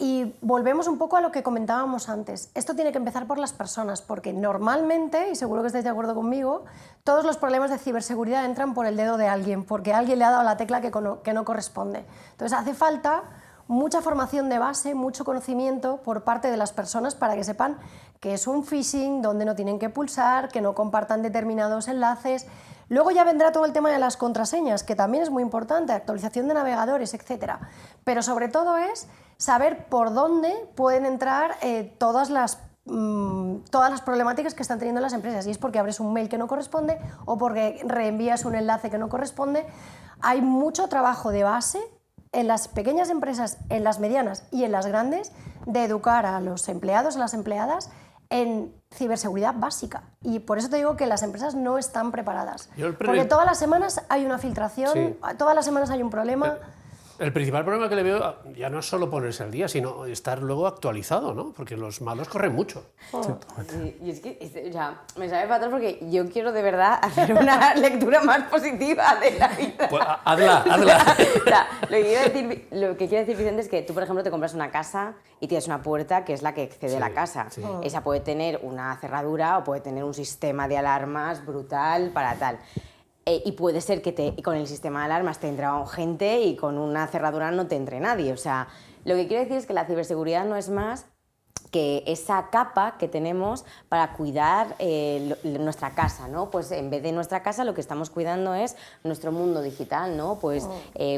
Y volvemos un poco a lo que comentábamos antes. Esto tiene que empezar por las personas, porque normalmente, y seguro que estáis de acuerdo conmigo, todos los problemas de ciberseguridad entran por el dedo de alguien, porque alguien le ha dado la tecla que no corresponde. Entonces hace falta mucha formación de base, mucho conocimiento por parte de las personas para que sepan qué es un phishing, dónde no tienen que pulsar, que no compartan determinados enlaces. Luego ya vendrá todo el tema de las contraseñas, que también es muy importante, actualización de navegadores, etc. Pero sobre todo es saber por dónde pueden entrar todas las problemáticas que están teniendo las empresas. Y es porque abres un mail que no corresponde o porque reenvías un enlace que no corresponde. Hay mucho trabajo de base en las pequeñas empresas, en las medianas y en las grandes, de educar a los empleados, a las empleadas, en ciberseguridad básica. Y por eso te digo que las empresas no están preparadas. Porque todas las semanas hay una filtración, todas las semanas hay un problema. El principal problema que le veo ya no es solo ponerse al día, sino estar luego actualizado, ¿no? Porque los malos corren mucho. Y es que, o sea, me sabe fatal porque yo quiero de verdad hacer una lectura más positiva de la vida. Pues hazla. O sea, lo que quiero decir, Vicente, es que tú, por ejemplo, te compras una casa y tienes una puerta que es la que excede a la casa. Sí. Esa puede tener una cerradura o puede tener un sistema de alarmas brutal para tal. Y puede ser que con el sistema de alarmas te entre gente y con una cerradura no te entre nadie. O sea, lo que quiero decir es que la ciberseguridad no es más que esa capa que tenemos para cuidar nuestra casa, ¿no? Pues en vez de nuestra casa lo que estamos cuidando es nuestro mundo digital, ¿no? Pues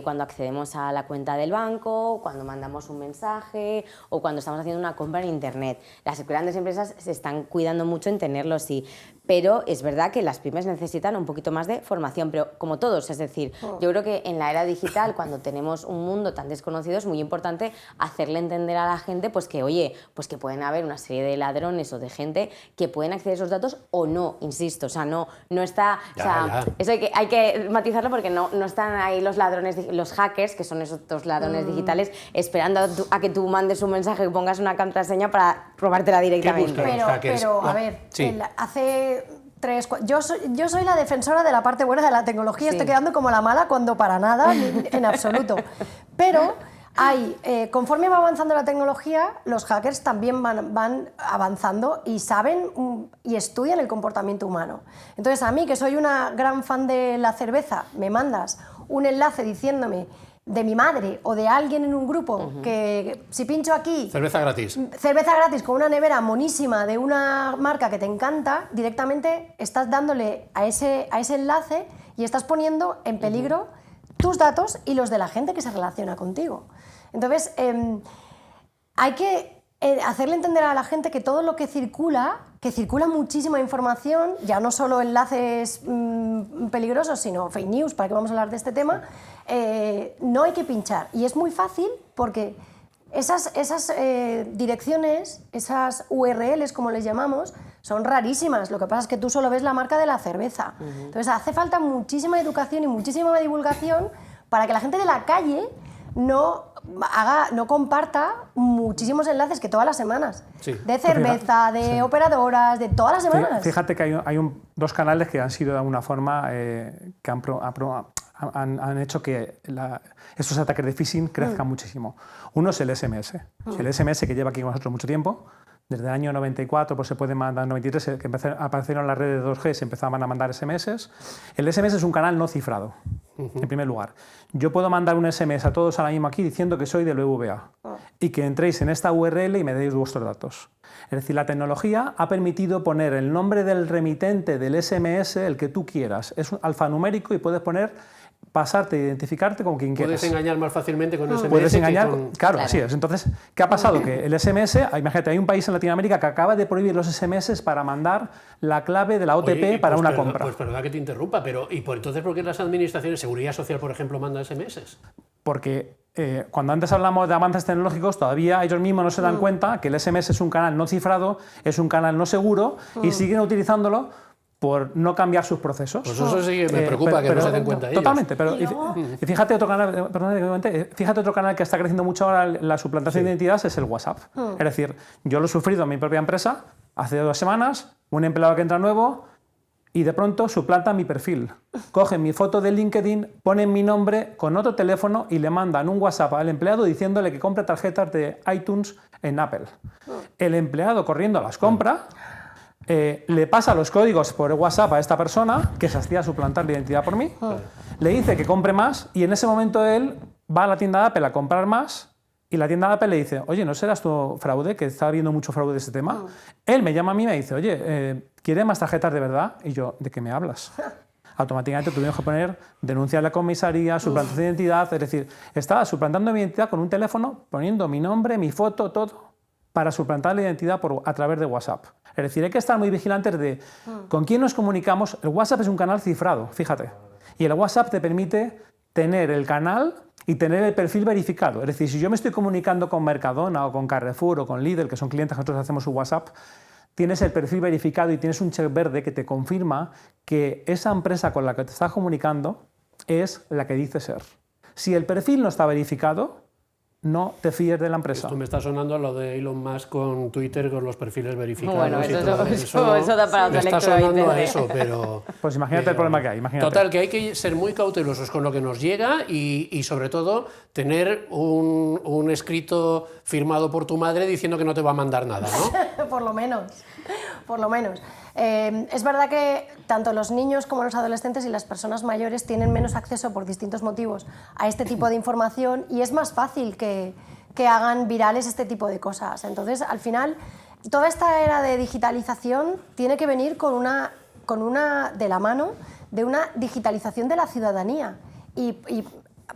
cuando accedemos a la cuenta del banco, cuando mandamos un mensaje o cuando estamos haciendo una compra en internet. Las grandes empresas se están cuidando mucho en tenerlo así, pero es verdad que las pymes necesitan un poquito más de formación, pero como todos, es decir, yo creo que en la era digital, cuando tenemos un mundo tan desconocido, es muy importante hacerle entender a la gente pues que, oye, pues que pueden haber una serie de ladrones o de gente que pueden acceder a esos datos o no, insisto, o sea, no está, Ya, o sea, ya. eso hay que matizarlo porque no están ahí los ladrones, los hackers, que son esos dos ladrones digitales, esperando a que tú mandes un mensaje, que pongas una contraseña para robártela directamente. buscan los hackers? Pero, a No, ver, sí. hace 3, 4... Yo soy la defensora de la parte buena de la tecnología, Sí. estoy quedando como la mala cuando para nada, ni en absoluto. Pero conforme va avanzando la tecnología, los hackers también van avanzando y saben y estudian el comportamiento humano. Entonces, a mí, que soy una gran fan de la cerveza, me mandas un enlace diciéndome de mi madre o de alguien en un grupo que si pincho aquí... Cerveza gratis. Cerveza gratis con una nevera monísima de una marca que te encanta, directamente estás dándole a ese enlace y estás poniendo en peligro tus datos y los de la gente que se relaciona contigo. Entonces, hay que hacerle entender a la gente que todo lo que circula muchísima información, ya no solo enlaces peligrosos, sino fake news, para que vamos a hablar de este tema, no hay que pinchar. Y es muy fácil porque esas direcciones, esas URLs, como les llamamos, son rarísimas. Lo que pasa es que tú solo ves la marca de la cerveza. Entonces hace falta muchísima educación y muchísima divulgación para que la gente de la calle no comparta muchísimos enlaces que todas las semanas. Sí. De cerveza, de operadoras, de todas las semanas. Fíjate que hay dos canales que han sido de alguna forma que han hecho que estos ataques de phishing crezcan muchísimo. Uno es el SMS. El SMS que lleva aquí con nosotros mucho tiempo. Desde el año 94 pues se puede mandar, 93 que aparecieron las redes 2G, se empezaban a mandar SMS. El SMS es un canal no cifrado, en primer lugar. Yo puedo mandar un SMS a todos ahora mismo aquí diciendo que soy del BBVA y que entréis en esta URL y me deis vuestros datos. Es decir, la tecnología ha permitido poner el nombre del remitente del SMS, el que tú quieras. Es un alfanumérico y puedes poner... pasarte, identificarte con quien quieras. Puedes engañar más fácilmente con SMS. Puedes engañar, que con... claro, así es. Entonces, ¿qué ha pasado? Que el SMS, imagínate, hay un país en Latinoamérica que acaba de prohibir los SMS para mandar la clave de la OTP Oye, para pues una perdón, compra. Pues perdona que te interrumpa, pero entonces por qué las administraciones, Seguridad Social, por ejemplo, mandan SMS? Porque cuando antes hablamos de avances tecnológicos, todavía ellos mismos no se dan cuenta que el SMS es un canal no cifrado, es un canal no seguro y siguen utilizándolo por no cambiar sus procesos. Pues eso sí que me preocupa que no se den cuenta ellos. Totalmente, pero y fíjate otro canal, fíjate otro canal que está creciendo mucho ahora, la suplantación de identidades, es el WhatsApp. Es decir, yo lo he sufrido en mi propia empresa, hace 2 semanas, un empleado que entra nuevo y de pronto suplanta mi perfil. Cogen mi foto de LinkedIn, ponen mi nombre con otro teléfono y le mandan un WhatsApp al empleado diciéndole que compre tarjetas de iTunes en Apple. El empleado corriendo las compra, le pasa los códigos por WhatsApp a esta persona que se hacía suplantar la identidad por mí, le dice que compre más y en ese momento él va a la tienda de Apple a comprar más y la tienda de Apple le dice, oye, ¿no serás tú fraude? Que está habiendo mucho fraude de este tema. Él me llama a mí y me dice, oye, ¿quiere más tarjetas de verdad? Y yo, ¿de qué me hablas? Automáticamente tuvimos que poner denuncia a la comisaría, suplantación de identidad, es decir, estaba suplantando mi identidad con un teléfono, poniendo mi nombre, mi foto, todo, para suplantar la identidad a través de WhatsApp. Es decir, hay que estar muy vigilantes de con quién nos comunicamos. El WhatsApp es un canal cifrado, fíjate. Y el WhatsApp te permite tener el canal y tener el perfil verificado. Es decir, si yo me estoy comunicando con Mercadona o con Carrefour o con Lidl, que son clientes que nosotros hacemos su WhatsApp, tienes el perfil verificado y tienes un check verde que te confirma que esa empresa con la que te estás comunicando es la que dice ser. Si el perfil no está verificado, no te fíes de la empresa. Esto me está sonando a lo de Elon Musk con Twitter, con los perfiles verificados. Bueno, y eso me da para otra está lectura sonando a diferente. eso, pero... Pues imagínate el problema que hay. Imagínate. Total, que hay que ser muy cautelosos con lo que nos llega y sobre todo tener un escrito firmado por tu madre diciendo que no te va a mandar nada, ¿no? Por lo menos, por lo menos. Es verdad que tanto los niños como los adolescentes y las personas mayores tienen menos acceso por distintos motivos a este tipo de información y es más fácil que hagan virales este tipo de cosas. Entonces, al final, toda esta era de digitalización tiene que venir de la mano de una digitalización de la ciudadanía y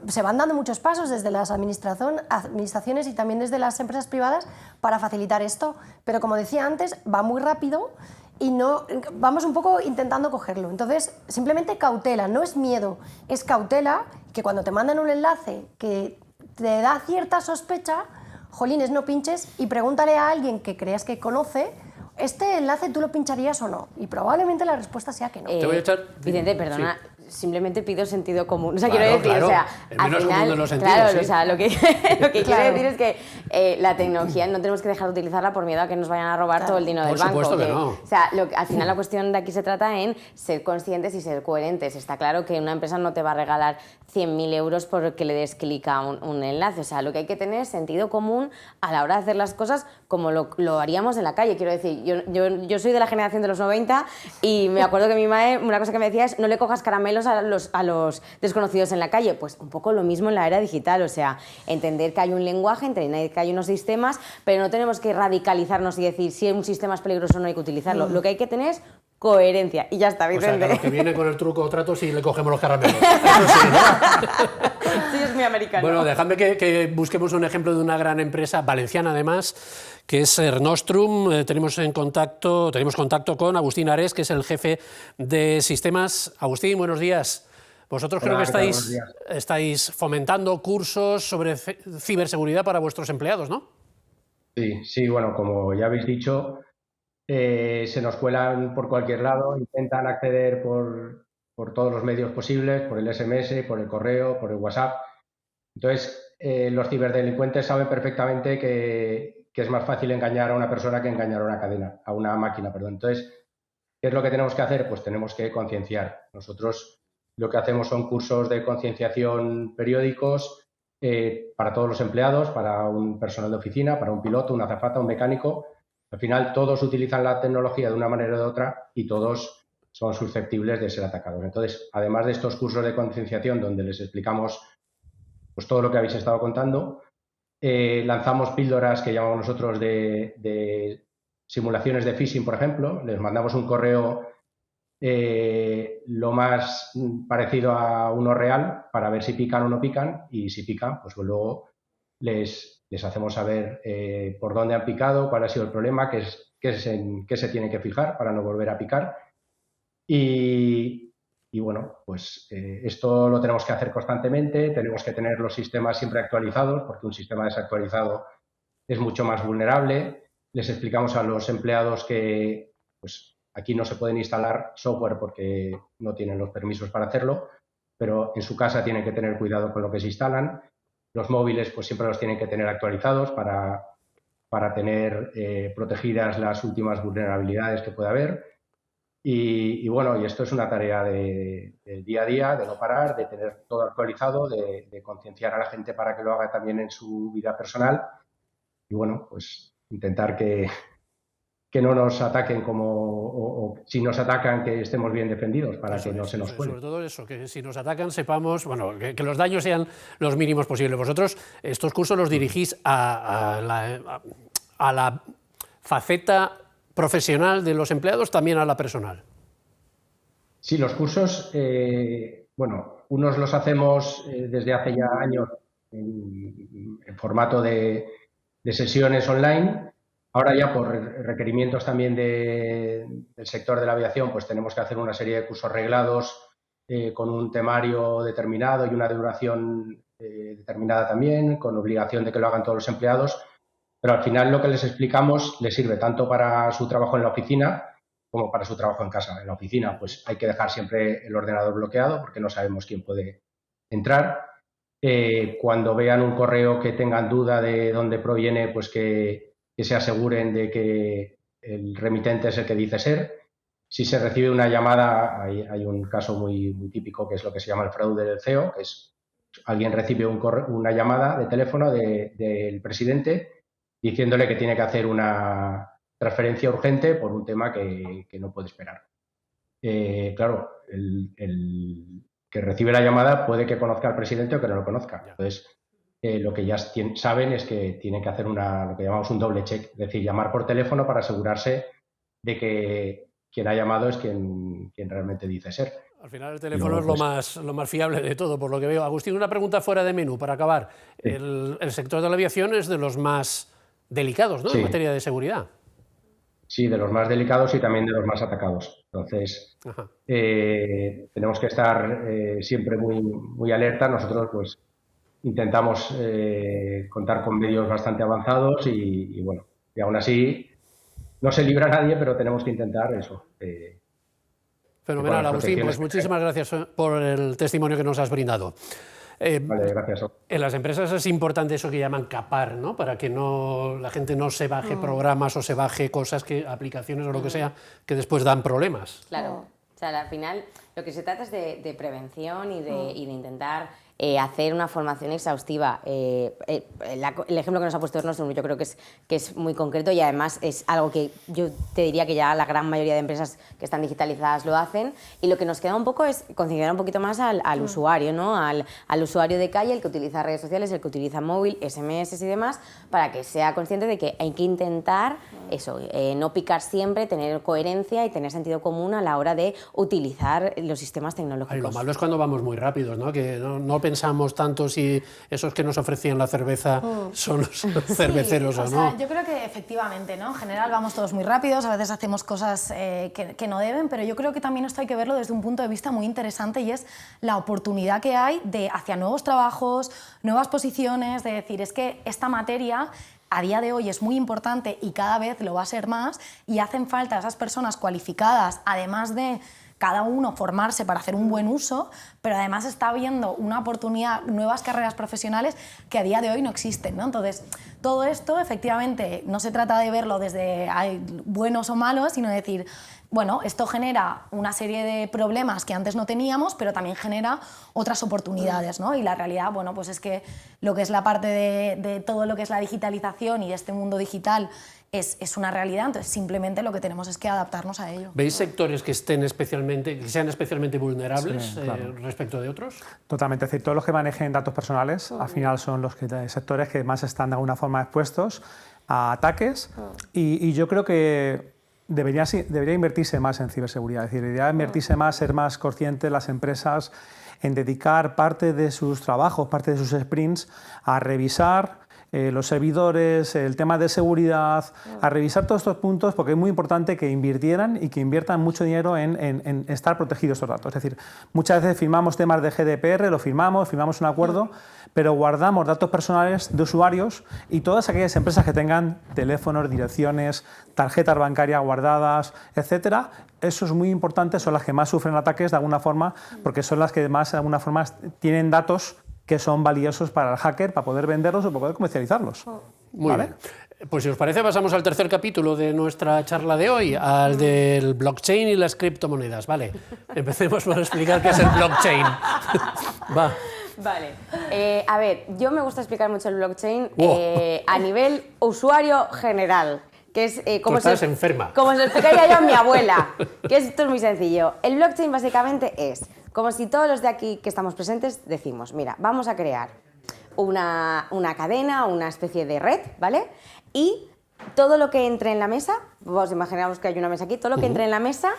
se van dando muchos pasos desde las administraciones y también desde las empresas privadas para facilitar esto, pero como decía antes, va muy rápido y no vamos un poco intentando cogerlo. Entonces, simplemente cautela, no es miedo, es cautela, que cuando te mandan un enlace que te da cierta sospecha, jolines, no pinches y pregúntale a alguien que creas que conoce, ¿este enlace tú lo pincharías o no? Y probablemente la respuesta sea que no. Te voy a echar... Vicente, perdona, simplemente pido sentido común. O sea, Claro, quiero decir, claro, o sea, el al menos final, común de los sentidos, claro, sí. o sea, lo que quiero Claro. decir es que la tecnología no tenemos que dejar de utilizarla por miedo a que nos vayan a robar todo el dinero Por del banco. supuesto que no. O sea, al final la cuestión de aquí se trata en ser conscientes y ser coherentes. Está claro que una empresa no te va a regalar 100.000 euros porque le des clic a un enlace. O sea, lo que hay que tener es sentido común a la hora de hacer las cosas como lo haríamos en la calle. Quiero decir, yo soy de la generación de los 90 y me acuerdo que mi madre, una cosa que me decía es no le cojas caramelos a los desconocidos en la calle. Pues un poco lo mismo en la era digital. O sea, entender que hay un lenguaje, entender que hay unos sistemas, pero no tenemos que radicalizarnos y decir si un sistema es peligroso o no hay que utilizarlo. Lo que hay que tener es coherencia. Y ya está, O sea, Vicente. que los que viene con el truco o trato si le cogemos los caramelos. Eso sí, ¿no? Sí, es muy americano. Bueno, dejadme que busquemos un ejemplo de una gran empresa valenciana, además, que es Ernostrum. Tenemos contacto con Agustín Ares, que es el jefe de sistemas. Agustín, buenos días. Vosotros creo que estáis fomentando cursos sobre ciberseguridad para vuestros empleados, ¿no? Sí, bueno, como ya habéis dicho, se nos cuelan por cualquier lado, intentan acceder por todos los medios posibles, por el SMS, por el correo, por el WhatsApp. Entonces, los ciberdelincuentes saben perfectamente que es más fácil engañar a una persona que engañar a una máquina, perdón. Entonces, ¿qué es lo que tenemos que hacer? Pues tenemos que concienciar. Nosotros lo que hacemos son cursos de concienciación periódicos para todos los empleados, para un personal de oficina, para un piloto, una azafata, un mecánico. Al final, todos utilizan la tecnología de una manera o de otra y todos son susceptibles de ser atacados. Entonces, además de estos cursos de concienciación donde les explicamos pues, todo lo que habéis estado contando, lanzamos píldoras que llamamos nosotros de simulaciones de phishing, por ejemplo. Les mandamos un correo lo más parecido a uno real para ver si pican o no pican, y si pican, pues luego les hacemos saber por dónde han picado, cuál ha sido el problema, qué se tiene que fijar para no volver a picar. Y bueno, pues esto lo tenemos que hacer constantemente, tenemos que tener los sistemas siempre actualizados, porque un sistema desactualizado es mucho más vulnerable. Les explicamos a los empleados que pues, aquí no se pueden instalar software porque no tienen los permisos para hacerlo, pero en su casa tienen que tener cuidado con lo que se instalan. Los móviles pues siempre los tienen que tener actualizados para tener protegidas las últimas vulnerabilidades que pueda haber. Y bueno, y esto es una tarea de día a día, de no parar, de tener todo actualizado, de concienciar a la gente para que lo haga también en su vida personal. Y bueno, pues intentar que no nos ataquen o si nos atacan que estemos bien defendidos para que no se nos cuele. Sobre todo eso, que si nos atacan sepamos, bueno, que los daños sean los mínimos posibles. Vosotros estos cursos los dirigís a la faceta profesional de los empleados, también a la personal. Sí, los cursos, bueno, unos los hacemos desde hace ya años en formato de sesiones online. Ahora ya por requerimientos también del sector de la aviación, pues tenemos que hacer una serie de cursos reglados con un temario determinado y una duración determinada también, con obligación de que lo hagan todos los empleados. Pero al final lo que les explicamos les sirve tanto para su trabajo en la oficina como para su trabajo en casa. En la oficina pues hay que dejar siempre el ordenador bloqueado porque no sabemos quién puede entrar. Cuando vean un correo que tengan duda de dónde proviene, pues que se aseguren de que el remitente es el que dice ser. Si se recibe una llamada, hay un caso muy típico que es lo que se llama el fraude del CEO, que es alguien recibe una llamada de teléfono del presidente diciéndole que tiene que hacer una transferencia urgente por un tema que no puede esperar. Claro, el que recibe la llamada puede que conozca al presidente o que no lo conozca. Entonces, lo que ya saben es que tienen que hacer lo que llamamos un doble check, es decir, llamar por teléfono para asegurarse de que quien ha llamado es quien realmente dice ser. Al final el teléfono es lo más fiable de todo, por lo que veo. Agustín, una pregunta fuera de menú para acabar. Sí. El sector de la aviación es de los más delicados, ¿no? Sí. En materia de seguridad. sí, de los más delicados y también de los más atacados. Entonces, tenemos que estar siempre muy alerta. Nosotros, pues, intentamos contar con medios bastante avanzados y bueno, y aún así no se libra nadie, pero tenemos que intentar eso. Fenomenal, Agustín, pues muchísimas gracias por el testimonio que nos has brindado. Vale, gracias. En las empresas es importante eso que llaman capar, ¿no? Para que la gente no se baje programas o se baje cosas, aplicaciones o lo que sea, que después dan problemas. Claro, o sea, al final lo que se trata es de prevención y de intentar hacer una formación exhaustiva. El ejemplo que nos ha puesto Nostrum yo creo que es muy concreto y además es algo que yo te diría que ya la gran mayoría de empresas que están digitalizadas lo hacen, y lo que nos queda un poco es concienciar un poquito más al usuario, ¿no? Al usuario de calle, el que utiliza redes sociales, el que utiliza móvil, SMS y demás, para que sea consciente de que hay que intentar eso, no picar siempre, tener coherencia y tener sentido común a la hora de utilizar los sistemas tecnológicos. Ay, lo malo es cuando vamos muy rápidos, ¿no? Que no pensamos tanto si esos que nos ofrecían la cerveza son los cerveceros o no. Yo creo que efectivamente, ¿no? En general vamos todos muy rápidos, a veces hacemos cosas que no deben, pero yo creo que también esto hay que verlo desde un punto de vista muy interesante, y es la oportunidad que hay hacia nuevos trabajos, nuevas posiciones, de decir, es que esta materia a día de hoy es muy importante y cada vez lo va a ser más, y hacen falta esas personas cualificadas, además de cada uno formarse para hacer un buen uso, pero además está habiendo una oportunidad, nuevas carreras profesionales que a día de hoy no existen, ¿no? Entonces, todo esto efectivamente no se trata de verlo desde buenos o malos, sino de decir, bueno, esto genera una serie de problemas que antes no teníamos, pero también genera otras oportunidades, ¿no? Y la realidad, bueno, pues es que lo que es la parte de todo lo que es la digitalización y de este mundo digital es una realidad, entonces simplemente lo que tenemos es que adaptarnos a ello. ¿Veis sectores que sean especialmente vulnerables, sí, claro, respecto de otros? Totalmente, es decir, todos los que manejen datos personales al final son los sectores que más están de alguna forma expuestos a ataques, y yo creo que debería invertirse más en ciberseguridad, es decir, debería invertirse más, ser más conscientes las empresas en dedicar parte de sus trabajos, parte de sus sprints a revisar los servidores, el tema de seguridad, a revisar todos estos puntos, porque es muy importante que inviertan mucho dinero en estar protegidos estos datos. Es decir, muchas veces firmamos temas de GDPR, lo firmamos un acuerdo, pero guardamos datos personales de usuarios, y todas aquellas empresas que tengan teléfonos, direcciones, tarjetas bancarias guardadas, etcétera, eso es muy importante, son las que más sufren ataques de alguna forma, porque son las que más de alguna forma tienen datos que son valiosos para el hacker, para poder venderlos o para poder comercializarlos. Muy bien. Pues si os parece, pasamos al tercer capítulo de nuestra charla de hoy, al del blockchain y las criptomonedas. Vale, empecemos por explicar qué es el blockchain. Va. Vale. A ver, yo me gusta explicar mucho el blockchain a nivel usuario general, que es como estás enferma. Como se lo explicaría yo a mi abuela, que esto es muy sencillo. El blockchain básicamente es como si todos los de aquí que estamos presentes decimos, mira, vamos a crear una cadena, una especie de red, ¿vale? Y todo lo que entre en la mesa, vos imaginamos que hay una mesa aquí, todo lo que entre en la mesa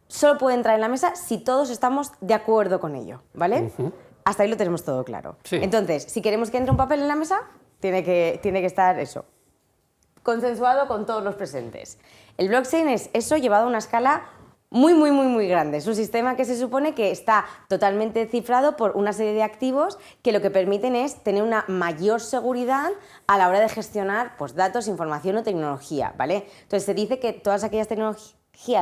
solo puede entrar en la mesa si todos estamos de acuerdo con ello, ¿vale? Hasta ahí lo tenemos todo claro. Sí. Entonces, si queremos que entre un papel en la mesa, tiene que estar eso, consensuado con todos los presentes. El blockchain es eso llevado a una escala muy grande. Es un sistema que se supone que está totalmente cifrado por una serie de activos que lo que permiten es tener una mayor seguridad a la hora de gestionar pues, datos, información o tecnología, ¿vale? Entonces se dice que todas aquellas tecnologías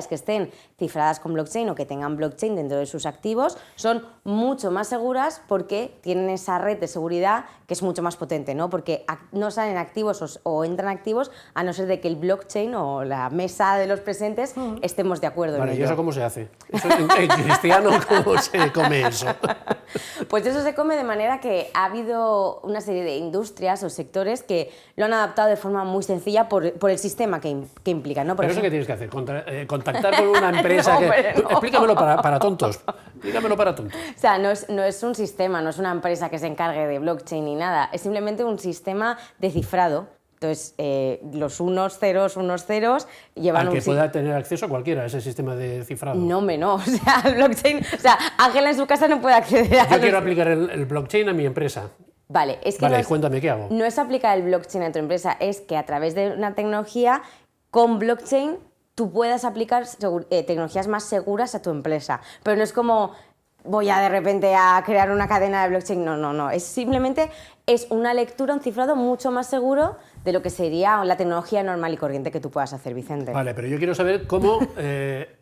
que estén cifradas con blockchain o que tengan blockchain dentro de sus activos son mucho más seguras porque tienen esa red de seguridad que es mucho más potente, ¿no? Porque no salen activos o entran activos a no ser de que el blockchain o la mesa de los presentes estemos de acuerdo en ello. ¿Y eso cómo se hace? ¿Eso en cristiano cómo se come eso? Pues eso se come de manera que ha habido una serie de industrias o sectores que lo han adaptado de forma muy sencilla por el sistema que implica, ¿no? ¿Pero eso qué tienes que hacer? ¿Contactar con una empresa? No, no. Explícamelo para tontos. Explícamelo para tontos. O sea, no es un sistema, no es una empresa que se encargue de blockchain ni nada, es simplemente un sistema de cifrado. Entonces, los unos ceros llevan al que pueda tener acceso cualquiera a ese sistema de cifrado. No, hombre, no. O sea, el blockchain... O sea, Ángela en su casa no puede acceder a... Yo quiero aplicar el blockchain a mi empresa. Vale, es que cuéntame, ¿qué hago? No es aplicar el blockchain a tu empresa, es que a través de una tecnología con blockchain tú puedas aplicar tecnologías más seguras a tu empresa. Pero no es como voy a de repente a crear una cadena de blockchain, no. Es simplemente una lectura, un cifrado mucho más seguro de lo que sería la tecnología normal y corriente que tú puedas hacer, Vicente. Vale, pero yo quiero saber cómo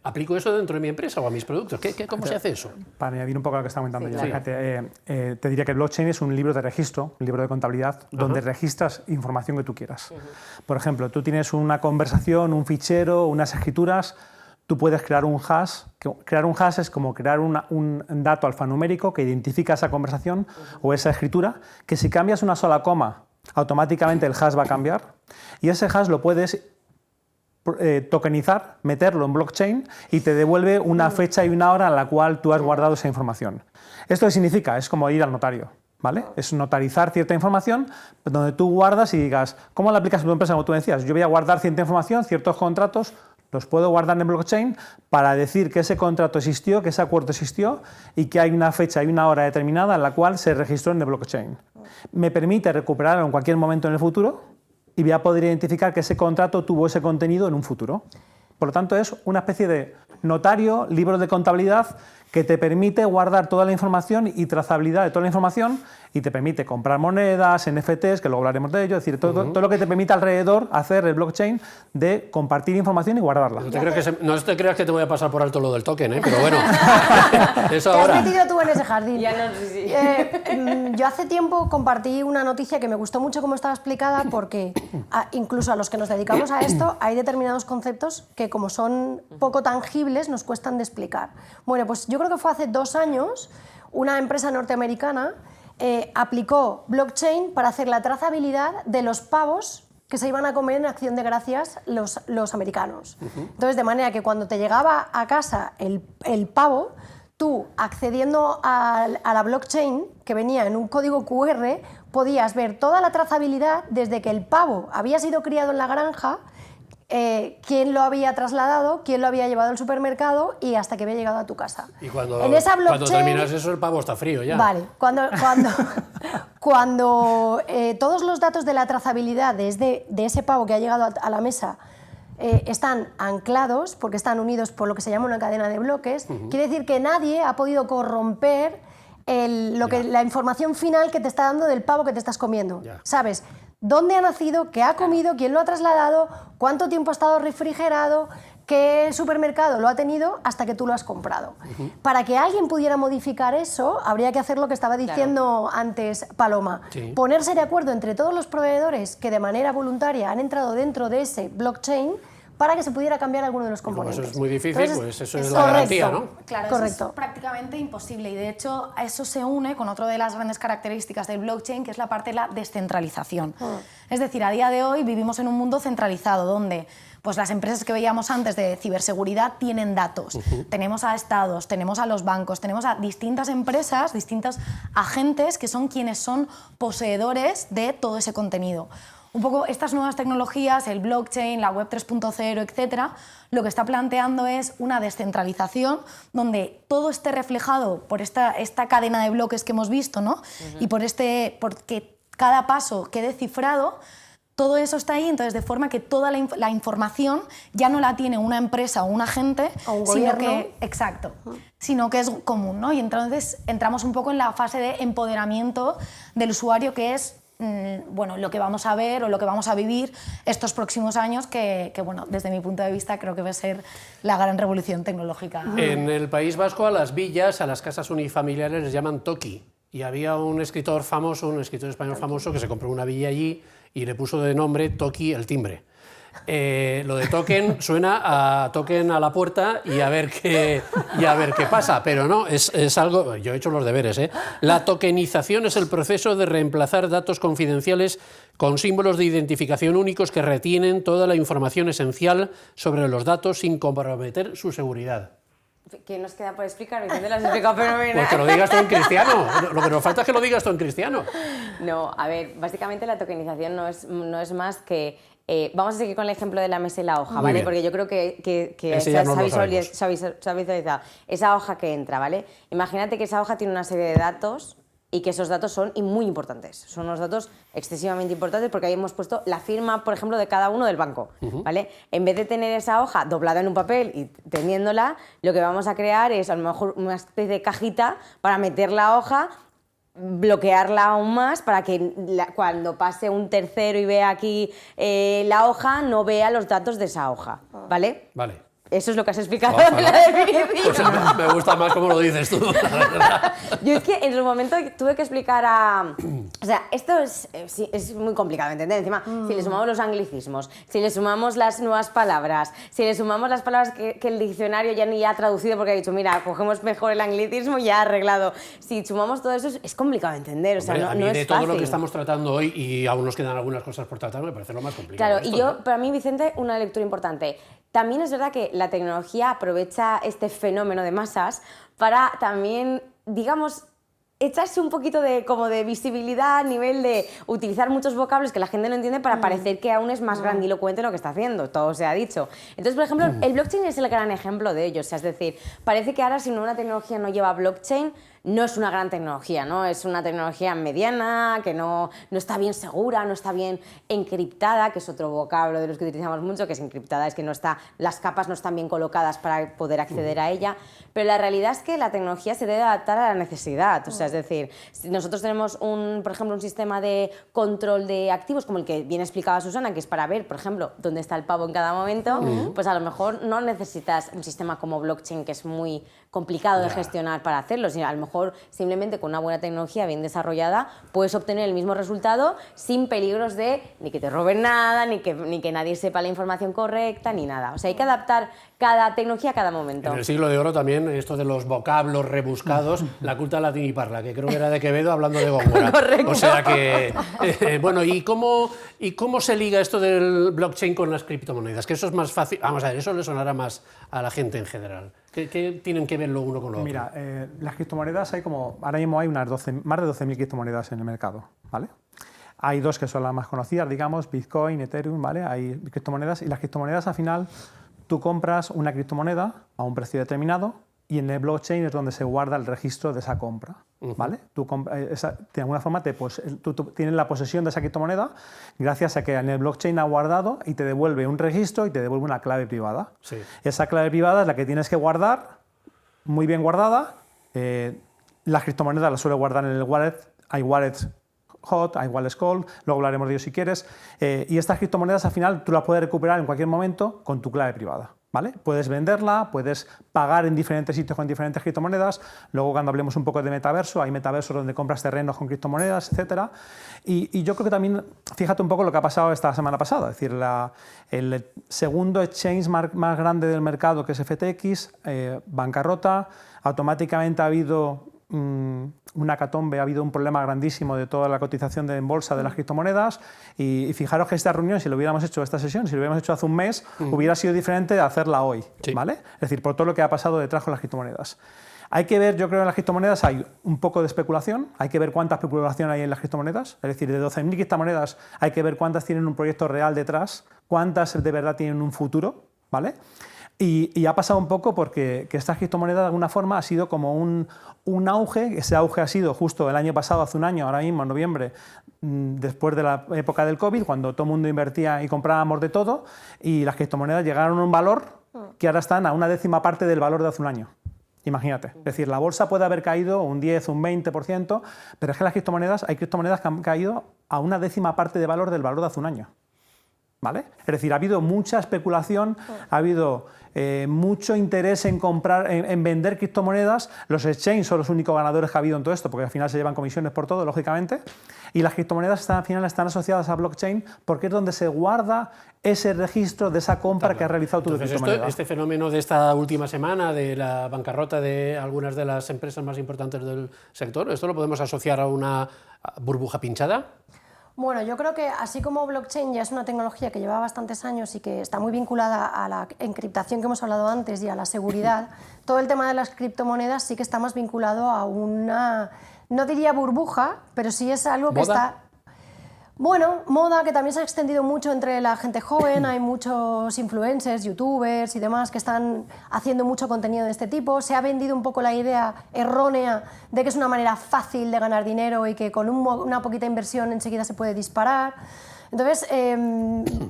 aplico eso dentro de mi empresa o a mis productos. ¿Cómo se hace eso? Para añadir un poco a lo que está comentando Sí, yo, claro. fíjate, te diría que el blockchain es un libro de registro, un libro de contabilidad, donde registras información que tú quieras. Por ejemplo, tú tienes una conversación, un fichero, unas escrituras, tú puedes crear un hash. Crear un hash es como crear un dato alfanumérico que identifica esa conversación o esa escritura, que si cambias una sola coma, automáticamente el hash va a cambiar, y ese hash lo puedes tokenizar, meterlo en blockchain y te devuelve una fecha y una hora en la cual tú has guardado esa información. ¿Esto qué significa? Es como ir al notario, ¿vale? Es notarizar cierta información donde tú guardas y digas, ¿cómo la aplicas a tu empresa? Como tú decías, yo voy a guardar cierta información, ciertos contratos, los puedo guardar en blockchain para decir que ese contrato existió, que ese acuerdo existió y que hay una fecha y una hora determinada en la cual se registró en el blockchain. Me permite recuperarlo en cualquier momento en el futuro y voy a poder identificar que ese contrato tuvo ese contenido en un futuro. Por lo tanto, es una especie de notario, libro de contabilidad que te permite guardar toda la información y trazabilidad de toda la información y te permite comprar monedas, NFTs, que luego hablaremos de ello, es decir, todo lo que te permite alrededor hacer el blockchain de compartir información y guardarla. No te creas que te voy a pasar por alto lo del token, pero bueno, eso Te ahora. has metido tú en ese jardín. Ya no sé si... Yo hace tiempo compartí una noticia que me gustó mucho cómo estaba explicada porque incluso a los que nos dedicamos a esto hay determinados conceptos que como son poco tangibles nos cuestan de explicar. Bueno, pues yo creo que fue hace 2 años una empresa norteamericana aplicó blockchain para hacer la trazabilidad de los pavos que se iban a comer en Acción de Gracias los americanos. Entonces, de manera que cuando te llegaba a casa el pavo, tú, accediendo a la blockchain, que venía en un código QR, podías ver toda la trazabilidad desde que el pavo había sido criado en la granja, quién lo había trasladado, quién lo había llevado al supermercado y hasta que había llegado a tu casa. Y cuando blockchain, terminas eso, el pavo está frío ya. Vale, cuando todos los datos de la trazabilidad de ese pavo que ha llegado a la mesa están anclados, porque están unidos por lo que se llama una cadena de bloques, quiere decir que nadie ha podido corromper la información final que te está dando del pavo que te estás comiendo. Ya. ¿Sabes? ¿Dónde ha nacido? ¿Qué ha comido? ¿Quién lo ha trasladado? ¿Cuánto tiempo ha estado refrigerado? ¿Qué supermercado lo ha tenido hasta que tú lo has comprado? Para que alguien pudiera modificar eso, habría que hacer lo que estaba diciendo antes Paloma. Sí. Ponerse de acuerdo entre todos los proveedores que de manera voluntaria han entrado dentro de ese blockchain para que se pudiera cambiar alguno de los Como componentes. eso es muy difícil, Entonces, pues eso es es la garantía, correcto. ¿no? Claro, Correcto. eso es prácticamente imposible y de hecho a eso se une con otra de las grandes características del blockchain, que es la parte de la descentralización. Es decir, a día de hoy vivimos en un mundo centralizado donde pues, las empresas que veíamos antes de ciberseguridad tienen datos. Tenemos a estados, tenemos a los bancos, tenemos a distintas empresas, distintos agentes que son quienes son poseedores de todo ese contenido. Un poco estas nuevas tecnologías, el blockchain, la web 3.0, etcétera, lo que está planteando es una descentralización donde todo esté reflejado por esta cadena de bloques que hemos visto, ¿no? Y porque cada paso quede cifrado. Todo eso está ahí, entonces de forma que toda la información ya no la tiene una empresa o un agente, O un sino gobierno. sino que es común, ¿no? Y entonces entramos un poco en la fase de empoderamiento del usuario, que es bueno, lo que vamos a ver o lo que vamos a vivir estos próximos años, que bueno, desde mi punto de vista creo que va a ser la gran revolución tecnológica. En el País Vasco a las villas, a las casas unifamiliares les llaman toki. Y había un escritor famoso, un escritor español famoso, que se compró una villa allí y le puso de nombre Toki el timbre. Lo de token suena a token a la puerta y a ver qué pasa, pero no, es algo, yo he hecho los deberes, ¿eh? La tokenización es el proceso de reemplazar datos confidenciales con símbolos de identificación únicos que retienen toda la información esencial sobre los datos sin comprometer su seguridad. ¿Qué nos queda por explicar? Vicente lo has explicado fenomenal. Pues que lo digas tú en cristiano, lo que nos falta es que lo digas tú en cristiano. No, a ver, básicamente la tokenización no es más que... vamos a seguir con el ejemplo de la mesa y la hoja, Muy ¿vale? bien. Porque yo creo que Ese ya no lo se ha visualizado esa hoja que entra, ¿vale? Imagínate que esa hoja tiene una serie de datos y que esos datos son muy importantes. Son unos datos excesivamente importantes porque ahí hemos puesto la firma, por ejemplo, de cada uno del banco, ¿vale? En vez de tener esa hoja doblada en un papel y teniéndola, lo que vamos a crear es a lo mejor una especie de cajita para meter la hoja, bloquearla aún más para que cuando pase un tercero y vea aquí la hoja, no vea los datos de esa hoja, ¿vale? Vale. Eso es lo que has explicado Ojalá. en la definición. Pues me gusta más cómo lo dices tú, la verdad. Yo es que en su momento tuve que explicar a... O sea, esto es muy complicado de entender. Encima, si le sumamos los anglicismos, si le sumamos las nuevas palabras, si le sumamos las palabras que el diccionario ya ni ha traducido porque ha dicho, mira, cogemos mejor el anglicismo y ya ha arreglado. Si sumamos todo eso, es complicado de entender. O sea, Hombre, a mí no de es todo fácil. lo que estamos tratando hoy, y aún nos quedan algunas cosas por tratar, me parece lo más complicado. Claro, y esto, yo, ¿no? para mí, Vicente, una lectura importante. También es verdad que la tecnología aprovecha este fenómeno de masas para también, digamos, echarse un poquito como de visibilidad a nivel de utilizar muchos vocablos que la gente no entiende para parecer que aún es más grandilocuente lo que está haciendo, todo se ha dicho. Entonces, por ejemplo, el blockchain es el gran ejemplo de ello. O sea, es decir, parece que ahora si una tecnología no lleva blockchain, no es una gran tecnología, ¿no? Es una tecnología mediana, que no está bien segura, no está bien encriptada, que es otro vocablo de los que utilizamos mucho, que es encriptada, es que las capas no están bien colocadas para poder acceder a ella. Pero la realidad es que la tecnología se debe adaptar a la necesidad. O sea, es decir, si nosotros tenemos, por ejemplo, un sistema de control de activos, como el que bien explicaba Susana, que es para ver, por ejemplo, dónde está el pavo en cada momento, pues a lo mejor no necesitas un sistema como blockchain, que es muy complicado de gestionar para hacerlo, sino a lo mejor simplemente con una buena tecnología bien desarrollada puedes obtener el mismo resultado sin peligros de ni que te roben nada, ni que nadie sepa la información correcta, ni nada. O sea, hay que adaptar cada tecnología a cada momento. En el siglo de oro también, esto de los vocablos rebuscados, la culta latín y parla, que creo que era de Quevedo hablando de Góngora. Correcto. O sea que, bueno, ¿y cómo se liga esto del blockchain con las criptomonedas? Que eso es más fácil, vamos a ver, eso le sonará más a la gente en general. ¿Qué tienen que ver lo uno con lo otro? Mira, las criptomonedas ahora mismo hay más de 12.000 criptomonedas en el mercado, ¿vale? Hay dos que son las más conocidas, digamos, Bitcoin, Ethereum, ¿vale? Hay criptomonedas y las criptomonedas al final tú compras una criptomoneda a un precio determinado y en el blockchain es donde se guarda el registro de esa compra, ¿vale? De alguna forma tú tienes la posesión de esa criptomoneda gracias a que en el blockchain ha guardado y te devuelve un registro y te devuelve una clave privada. Sí. Esa clave privada es la que tienes que guardar, muy bien guardada. Las criptomonedas las suele guardar en el wallet. Hay wallets hot, hay wallets cold, luego hablaremos de ellos si quieres. Y estas criptomonedas al final tú las puedes recuperar en cualquier momento con tu clave privada, ¿vale? Puedes venderla, puedes pagar en diferentes sitios con diferentes criptomonedas. Luego cuando hablemos un poco de metaverso, hay metaversos donde compras terrenos con criptomonedas, etc. Y yo creo que también, fíjate un poco lo que ha pasado esta semana pasada, es decir, el segundo exchange más grande del mercado, que es FTX, bancarrota, automáticamente ha habido una hecatombe, ha habido un problema grandísimo de toda la cotización en bolsa de las criptomonedas y fijaros que esta reunión, si lo hubiéramos hecho esta sesión, si lo hubiéramos hecho hace un mes, hubiera sido diferente de hacerla hoy, Sí. ¿vale? Es decir, por todo lo que ha pasado detrás con las criptomonedas. Hay que ver, yo creo, en las criptomonedas hay un poco de especulación, hay que ver cuánta especulación hay en las criptomonedas, es decir, de 12.000 criptomonedas hay que ver cuántas tienen un proyecto real detrás, cuántas de verdad tienen un futuro, ¿vale? Y ha pasado un poco porque que estas criptomonedas de alguna forma ha sido como un auge, ese auge ha sido justo el año pasado, hace un año, ahora mismo en noviembre, después de la época del COVID, cuando todo el mundo invertía y comprábamos de todo, y las criptomonedas llegaron a un valor que ahora están a una décima parte del valor de hace un año. Imagínate, es decir, la bolsa puede haber caído un 10, un 20%, pero es que hay criptomonedas que han caído a una décima parte de valor del valor de hace un año. ¿Vale? Es decir, ha habido mucha especulación, ha habido mucho interés en comprar, en vender criptomonedas. Los exchanges son los únicos ganadores que ha habido en todo esto, porque al final se llevan comisiones por todo, lógicamente. Y las criptomonedas al final están asociadas a blockchain porque es donde se guarda ese registro de esa compra que has realizado tú de criptomoneda. Este fenómeno de esta última semana, de la bancarrota de algunas de las empresas más importantes del sector, ¿esto lo podemos asociar a una burbuja pinchada? Bueno, yo creo que así como blockchain ya es una tecnología que lleva bastantes años y que está muy vinculada a la encriptación que hemos hablado antes y a la seguridad, todo el tema de las criptomonedas sí que está más vinculado a una, no diría burbuja, pero sí es algo que ¿Moda? está... Bueno, moda que también se ha extendido mucho entre la gente joven, hay muchos influencers, youtubers y demás que están haciendo mucho contenido de este tipo. Se ha vendido un poco la idea errónea de que es una manera fácil de ganar dinero y que con una poquita inversión enseguida se puede disparar. Entonces,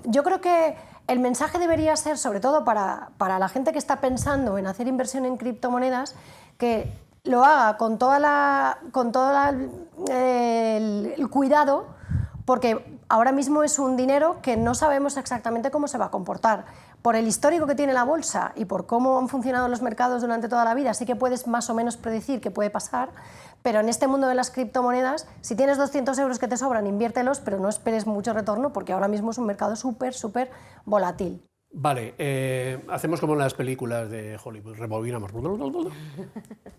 yo creo que el mensaje debería ser, sobre todo para la gente que está pensando en hacer inversión en criptomonedas, que lo haga con todo el cuidado, porque ahora mismo es un dinero que no sabemos exactamente cómo se va a comportar. Por el histórico que tiene la bolsa y por cómo han funcionado los mercados durante toda la vida, sí que puedes más o menos predecir qué puede pasar, pero en este mundo de las criptomonedas, si tienes 200 euros que te sobran, inviértelos, pero no esperes mucho retorno, porque ahora mismo es un mercado súper volátil. Vale, hacemos como en las películas de Hollywood, rebobinamos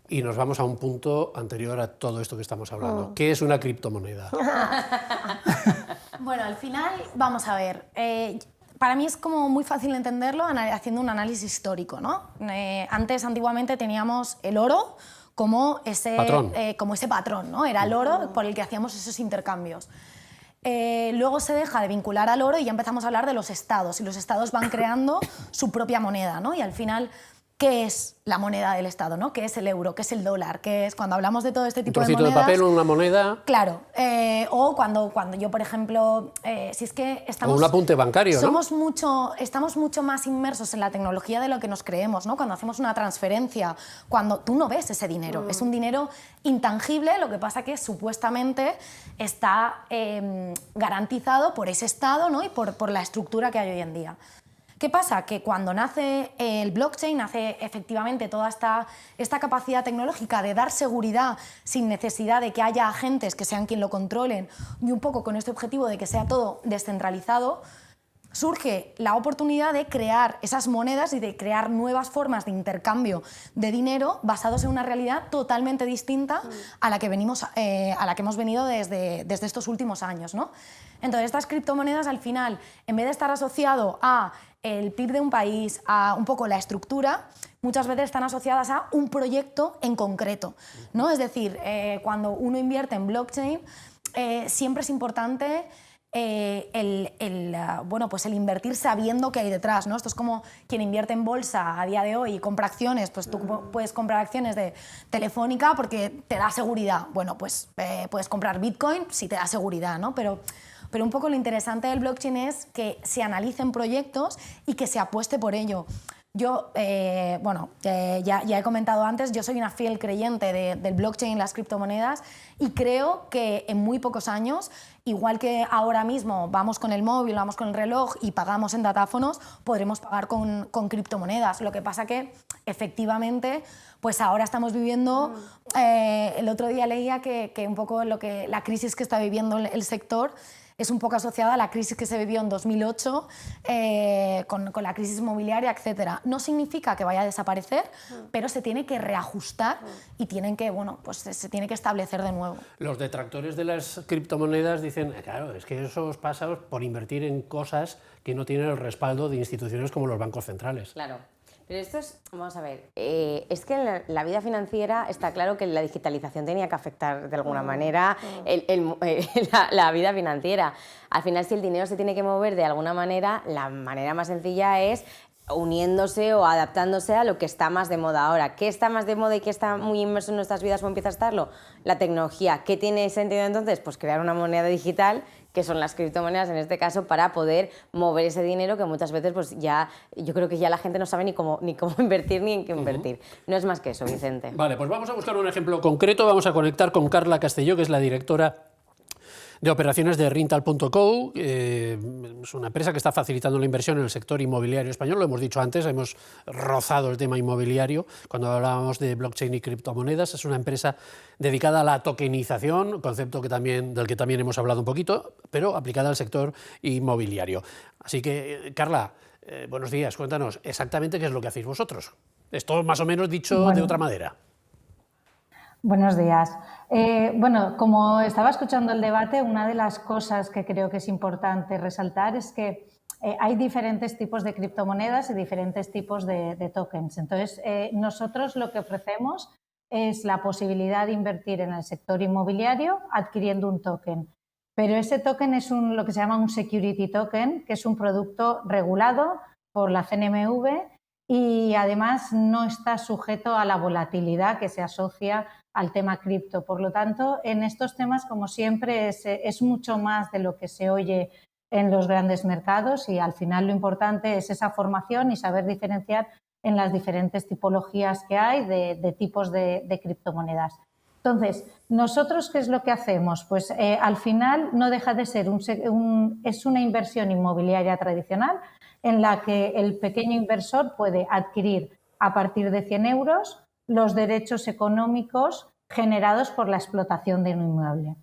y nos vamos a un punto anterior a todo esto que estamos hablando. ¿Qué es una criptomoneda? Bueno, al final, vamos a ver, para mí es como muy fácil entenderlo haciendo un análisis histórico, ¿no? Antiguamente teníamos el oro como ese patrón, ¿no? Era el oro por el que hacíamos esos intercambios. Luego se deja de vincular al oro y ya empezamos a hablar de los estados, y los estados van creando su propia moneda, ¿no? Y al final, ¿qué es la moneda del estado, ¿no? ¿Qué es el euro? ¿Qué es el dólar? ¿Qué es cuando hablamos de todo este tipo de monedas? ¿Un trocito de papel o una moneda? Claro, o cuando yo, por ejemplo, si es que estamos... O un apunte bancario, ¿no? Estamos mucho más inmersos en la tecnología de lo que nos creemos, ¿no? Cuando hacemos una transferencia, cuando tú no ves ese dinero, es un dinero intangible, lo que pasa que supuestamente está garantizado por ese estado, ¿no? Y por la estructura que hay hoy en día. ¿Qué pasa? Que cuando nace el blockchain, nace efectivamente toda esta capacidad tecnológica de dar seguridad sin necesidad de que haya agentes que sean quien lo controlen, y un poco con este objetivo de que sea todo descentralizado, surge la oportunidad de crear esas monedas y de crear nuevas formas de intercambio de dinero basados en una realidad totalmente distinta a la que hemos venido desde estos últimos años, ¿no? Entonces, estas criptomonedas, al final, en vez de estar asociado a el PIB de un país, a un poco la estructura, muchas veces están asociadas a un proyecto en concreto, ¿no? Es decir, cuando uno invierte en blockchain, siempre es importante el invertir sabiendo qué hay detrás, ¿no? Esto es como quien invierte en bolsa a día de hoy y compra acciones, pues tú puedes comprar acciones de Telefónica porque te da seguridad. Bueno, pues puedes comprar Bitcoin si te da seguridad, ¿no? Pero un poco lo interesante del blockchain es que se analicen proyectos y que se apueste por ello. Yo, ya he comentado antes, yo soy una fiel creyente del blockchain y las criptomonedas, y creo que en muy pocos años, igual que ahora mismo vamos con el móvil, vamos con el reloj y pagamos en datáfonos, podremos pagar con criptomonedas. Lo que pasa que, efectivamente, pues ahora estamos viviendo, el otro día leía que un poco la crisis que está viviendo el sector es un poco asociada a la crisis que se vivió en 2008 con la crisis inmobiliaria, etc. No significa que vaya a desaparecer, pero se tiene que reajustar y se tiene que establecer de nuevo. Los detractores de las criptomonedas dicen, claro, es que eso os pasa por invertir en cosas que no tienen el respaldo de instituciones como los bancos centrales. Claro. Pero esto es, vamos a ver, es que en la vida financiera está claro que la digitalización tenía que afectar de alguna manera la vida financiera. Al final, si el dinero se tiene que mover de alguna manera, la manera más sencilla es uniéndose o adaptándose a lo que está más de moda ahora. ¿Qué está más de moda y qué está muy inmerso en nuestras vidas o empieza a estarlo? La tecnología. ¿Qué tiene sentido entonces? Pues crear una moneda digital, que son las criptomonedas en este caso, para poder mover ese dinero que muchas veces pues ya, yo creo que ya la gente no sabe ni cómo invertir ni en qué invertir. No es más que eso, Vicente. Vale, pues vamos a buscar un ejemplo concreto. Vamos a conectar con Carla Castelló, que es la directora de operaciones de Rintal.co, es una empresa que está facilitando la inversión en el sector inmobiliario español. Lo hemos dicho antes, hemos rozado el tema inmobiliario cuando hablábamos de blockchain y criptomonedas. Es una empresa dedicada a la tokenización, concepto del que también hemos hablado un poquito, pero aplicada al sector inmobiliario. Así que, Carla, buenos días, cuéntanos exactamente qué es lo que hacéis vosotros. Esto más o menos dicho de otra manera. Buenos días. Como estaba escuchando el debate, una de las cosas que creo que es importante resaltar es que hay diferentes tipos de criptomonedas y diferentes tipos de tokens. Entonces, nosotros lo que ofrecemos es la posibilidad de invertir en el sector inmobiliario adquiriendo un token. pero ese token es lo que se llama un security token, que es un producto regulado por la CNMV y además no está sujeto a la volatilidad que se asocia al tema cripto. Por lo tanto, en estos temas, como siempre, es mucho más de lo que se oye en los grandes mercados y al final lo importante es esa formación y saber diferenciar en las diferentes tipologías que hay de tipos de criptomonedas. Entonces, ¿nosotros qué es lo que hacemos? Pues al final no deja de ser es una inversión inmobiliaria tradicional en la que el pequeño inversor puede adquirir a partir de 100 euros los derechos económicos generados por la explotación de un inmueble.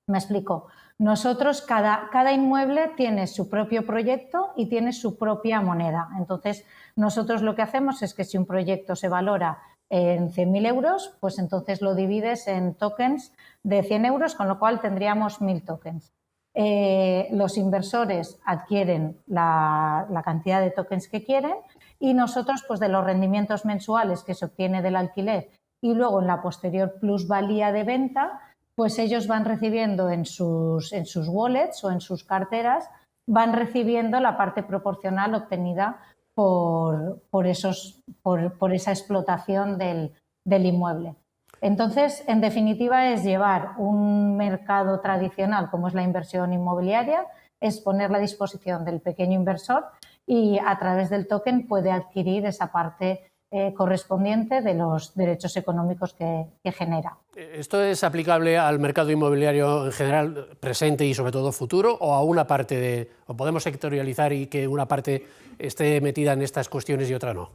Me explico. Nosotros, cada inmueble tiene su propio proyecto y tiene su propia moneda. Entonces, nosotros lo que hacemos es que si un proyecto se valora en 100.000 euros, pues entonces lo divides en tokens de 100 euros, con lo cual tendríamos 1.000 tokens. Los inversores adquieren la cantidad de tokens que quieren y nosotros, pues de los rendimientos mensuales que se obtiene del alquiler y luego en la posterior plusvalía de venta, pues ellos van recibiendo en sus wallets o en sus carteras, van recibiendo la parte proporcional obtenida por esa explotación del inmueble. Entonces, en definitiva, es llevar un mercado tradicional como es la inversión inmobiliaria, es ponerla a disposición del pequeño inversor y a través del token puede adquirir esa parte correspondiente de los derechos económicos que genera. ¿Esto es aplicable al mercado inmobiliario en general, presente y sobre todo futuro, o a una parte o podemos sectorializar y que una parte esté metida en estas cuestiones y otra no?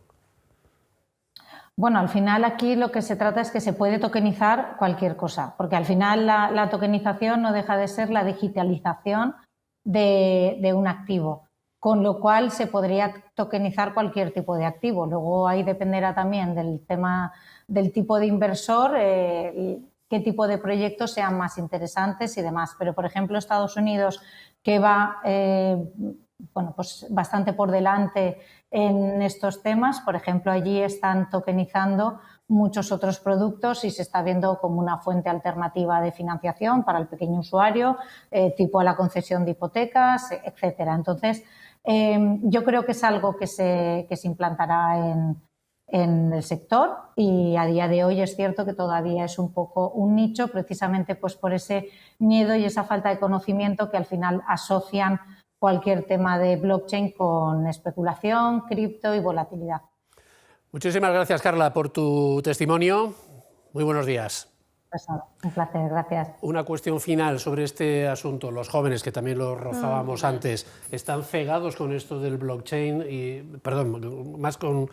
Bueno, al final aquí lo que se trata es que se puede tokenizar cualquier cosa, porque al final la tokenización no deja de ser la digitalización de un activo, con lo cual se podría tokenizar cualquier tipo de activo. Luego ahí dependerá también del tema del tipo de inversor, qué tipo de proyectos sean más interesantes y demás. Pero, por ejemplo, Estados Unidos, que va pues bastante por delante en estos temas, por ejemplo, allí están tokenizando muchos otros productos y se está viendo como una fuente alternativa de financiación para el pequeño usuario, tipo a la concesión de hipotecas, etcétera. Entonces, yo creo que es algo que se implantará en el sector y a día de hoy es cierto que todavía es un poco un nicho, precisamente pues por ese miedo y esa falta de conocimiento que al final asocian cualquier tema de blockchain con especulación, cripto y volatilidad. Muchísimas gracias, Carla, por tu testimonio. Muy buenos días. Pues nada, un placer, gracias. Una cuestión final sobre este asunto. Los jóvenes, que también lo rozábamos antes, ¿están cegados con esto del blockchain? Más con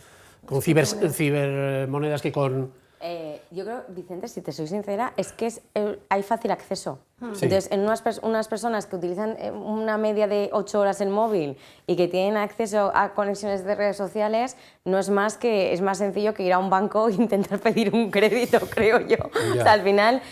cibermonedas que con... Yo creo, Vicente, si te soy sincera, es que hay fácil acceso. Sí. Entonces, en unas personas que utilizan una media de 8 horas el móvil y que tienen acceso a conexiones de redes sociales, es más sencillo que ir a un banco e intentar pedir un crédito, creo yo. O sea, al final,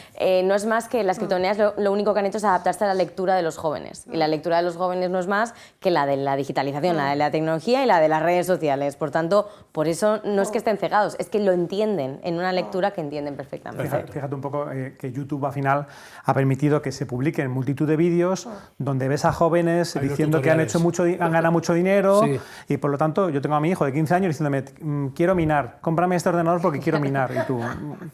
no es más que las criptomonedas lo único que han hecho es adaptarse a la lectura de los jóvenes. Y la lectura de los jóvenes no es más que la de la digitalización, la de la tecnología y la de las redes sociales. Por tanto, por eso no es que estén cegados, es que lo entienden en una lectura que entienden perfectamente. Fíjate un poco que YouTube al final ha permitido que se publiquen multitud de vídeos donde ves a jóvenes diciendo que han ganado mucho dinero y por lo tanto yo tengo a mi hijo de 15 años diciéndome quiero minar, cómprame este ordenador porque quiero minar. Y tú,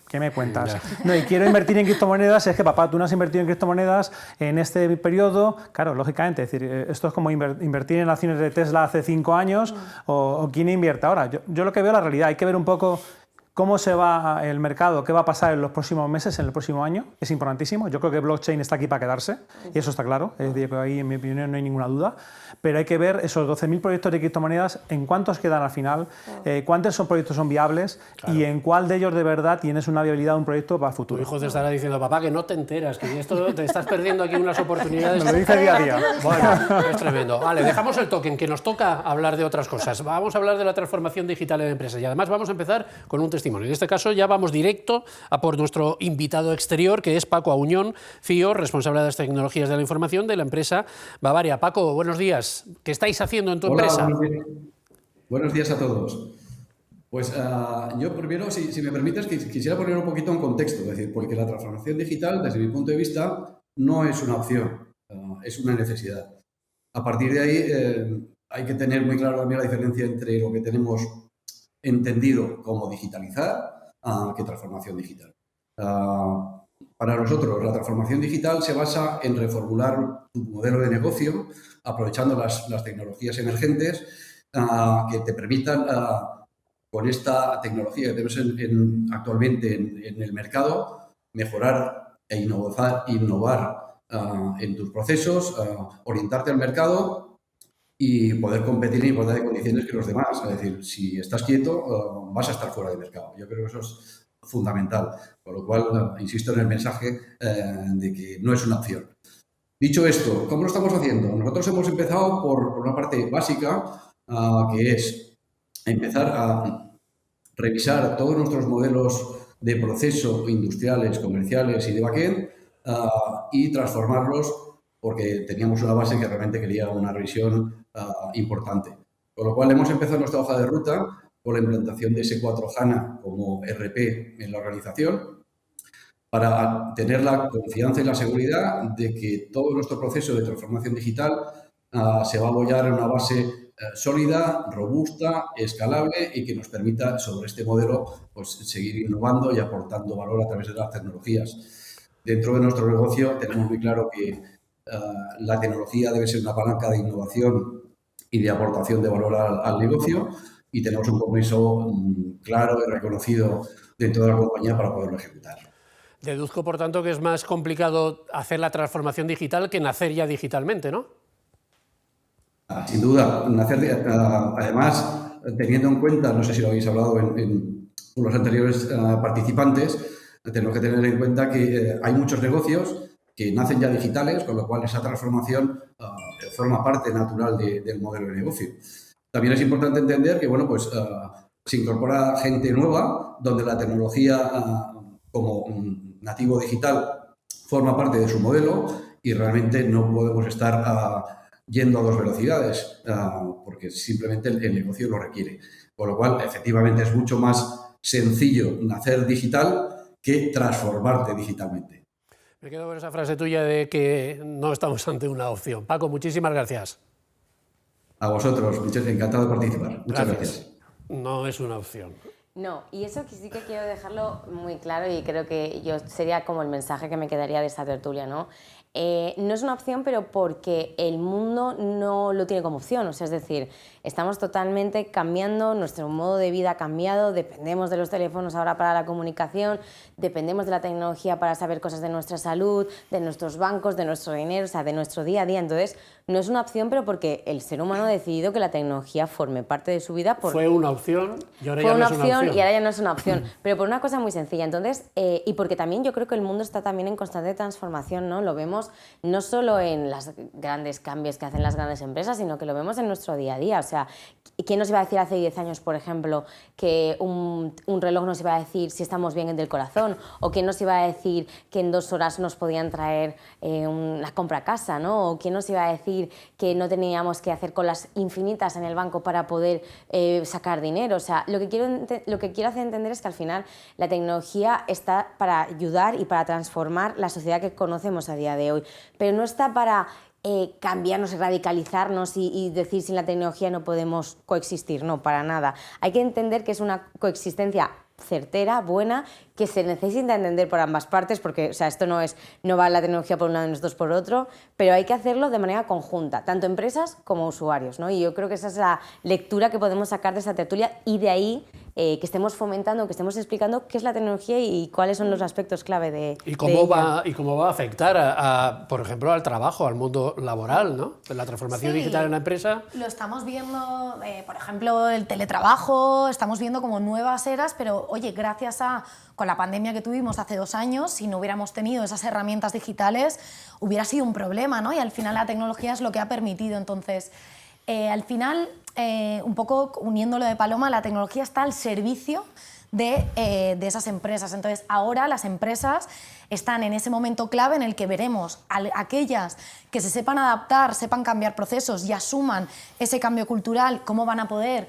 ¿qué me cuentas? No, y quiero invertir en criptomonedas. Es que papá, tú no has invertido en criptomonedas en este periodo. Claro, lógicamente, es decir, esto es como invertir en acciones de Tesla hace 5 años o quién invierte ahora. Yo lo que veo es la realidad, hay que ver un poco cómo se va el mercado, qué va a pasar en los próximos meses, en el próximo año, es importantísimo. Yo creo que blockchain está aquí para quedarse, y eso está claro, es decir, ahí en mi opinión no hay ninguna duda, pero hay que ver esos 12.000 proyectos de criptomonedas, en cuántos quedan al final, cuántos proyectos son viables y en cuál de ellos de verdad tienes una viabilidad de un proyecto para el futuro. Tu hijo te estará diciendo, papá, que no te enteras, que esto te estás perdiendo aquí unas oportunidades. Me lo dice día a día. Bueno, es tremendo. Vale, dejamos el token, que nos toca hablar de otras cosas. Vamos a hablar de la transformación digital en empresas y además vamos a empezar con un testimonio. En este caso ya vamos directo a por nuestro invitado exterior, que es Paco Auñón, CEO, responsable de las tecnologías de la información de la empresa Bavaria. Paco, buenos días. ¿Qué estáis haciendo en tu empresa? Buenos días a todos. Pues yo primero, si me permites, quisiera poner un poquito en contexto, es decir, porque la transformación digital, desde mi punto de vista, no es una opción, es una necesidad. A partir de ahí hay que tener muy claro también la diferencia entre lo que tenemos entendido como digitalizar que transformación digital. Para nosotros, la transformación digital se basa en reformular tu modelo de negocio aprovechando las tecnologías emergentes que te permitan, con esta tecnología que tenemos actualmente en el mercado, mejorar e innovar en tus procesos, orientarte al mercado y poder competir en igualdad de condiciones que los demás. Es decir, si estás quieto, vas a estar fuera de mercado. Yo creo que eso es fundamental, con lo cual insisto en el mensaje de que no es una opción. Dicho esto, ¿cómo lo estamos haciendo? Nosotros hemos empezado por una parte básica, que es empezar a revisar todos nuestros modelos de proceso industriales, comerciales y de backend y transformarlos, porque teníamos una base que realmente quería una revisión importante. Con lo cual hemos empezado nuestra hoja de ruta con la implantación de S4HANA como RP en la organización, para tener la confianza y la seguridad de que todo nuestro proceso de transformación digital se va a apoyar en una base sólida, robusta, escalable y que nos permita sobre este modelo pues, seguir innovando y aportando valor a través de las tecnologías. Dentro de nuestro negocio tenemos muy claro que la tecnología debe ser una palanca de innovación y de aportación de valor al negocio, y tenemos un compromiso claro y reconocido dentro de la compañía para poderlo ejecutar. Deduzco, por tanto, que es más complicado hacer la transformación digital que nacer ya digitalmente, ¿no? Sin duda. Además, teniendo en cuenta, no sé si lo habéis hablado con los anteriores participantes, tenemos que tener en cuenta que hay muchos negocios que nacen ya digitales, con lo cual esa transformación forma parte natural del modelo de negocio. También es importante entender que, bueno, pues se incorpora gente nueva, donde la tecnología como nativo digital forma parte de su modelo y realmente no podemos estar yendo a dos velocidades porque simplemente el negocio lo requiere. Con lo cual, efectivamente, es mucho más sencillo nacer digital que transformarte digitalmente. Me quedo con esa frase tuya de que no estamos ante una opción. Paco, muchísimas gracias. A vosotros, encantado de participar. Muchas gracias. No es una opción. No, y eso que sí que quiero dejarlo muy claro, y creo que sería como el mensaje que me quedaría de esta tertulia, ¿no? No es una opción, pero porque el mundo no lo tiene como opción. O sea, es decir, estamos totalmente cambiando, nuestro modo de vida ha cambiado, dependemos de los teléfonos ahora para la comunicación, dependemos de la tecnología para saber cosas de nuestra salud, de nuestros bancos, de nuestro dinero, o sea, de nuestro día a día. Entonces, no es una opción, pero porque el ser humano ha decidido que la tecnología forme parte de su vida. Fue una opción y ahora ya no es una opción. Y ahora ya no es una opción, pero por una cosa muy sencilla. Entonces, y porque también yo creo que el mundo está también en constante transformación, ¿no? Lo vemos no solo en los grandes cambios que hacen las grandes empresas, sino que lo vemos en nuestro día a día. O sea, ¿quién nos iba a decir hace 10 años, por ejemplo, que un reloj nos iba a decir si estamos bien del corazón? ¿O quién nos iba a decir que en 2 horas nos podían traer la compra a casa, ¿no? ¿O quién nos iba a decir que no teníamos que hacer colas infinitas en el banco para poder sacar dinero? O sea, lo que quiero hacer entender es que al final la tecnología está para ayudar y para transformar la sociedad que conocemos a día de hoy, pero no está para cambiarnos, radicalizarnos y decir sin la tecnología no podemos coexistir, no, para nada. Hay que entender que es una coexistencia certera, buena, que se necesita entender por ambas partes, porque o sea, esto no va la tecnología por un lado y nosotros por otro, pero hay que hacerlo de manera conjunta, tanto empresas como usuarios, ¿no? Y yo creo que esa es la lectura que podemos sacar de esta tertulia, y de ahí que estemos fomentando, que estemos explicando qué es la tecnología y cuáles son los aspectos clave de cómo va a afectar, por ejemplo, al trabajo, al mundo laboral, ¿no? La transformación digital en la empresa. Lo estamos viendo, por ejemplo, el teletrabajo, estamos viendo como nuevas eras, pero oye, gracias con la pandemia que tuvimos hace 2 años, si no hubiéramos tenido esas herramientas digitales, hubiera sido un problema, ¿no? Y al final la tecnología es lo que ha permitido. Entonces, al final, un poco uniéndolo de Paloma, la tecnología está al servicio de esas empresas. Entonces, ahora las empresas están en ese momento clave en el que veremos a aquellas que se sepan adaptar, sepan cambiar procesos y asuman ese cambio cultural, cómo van a poder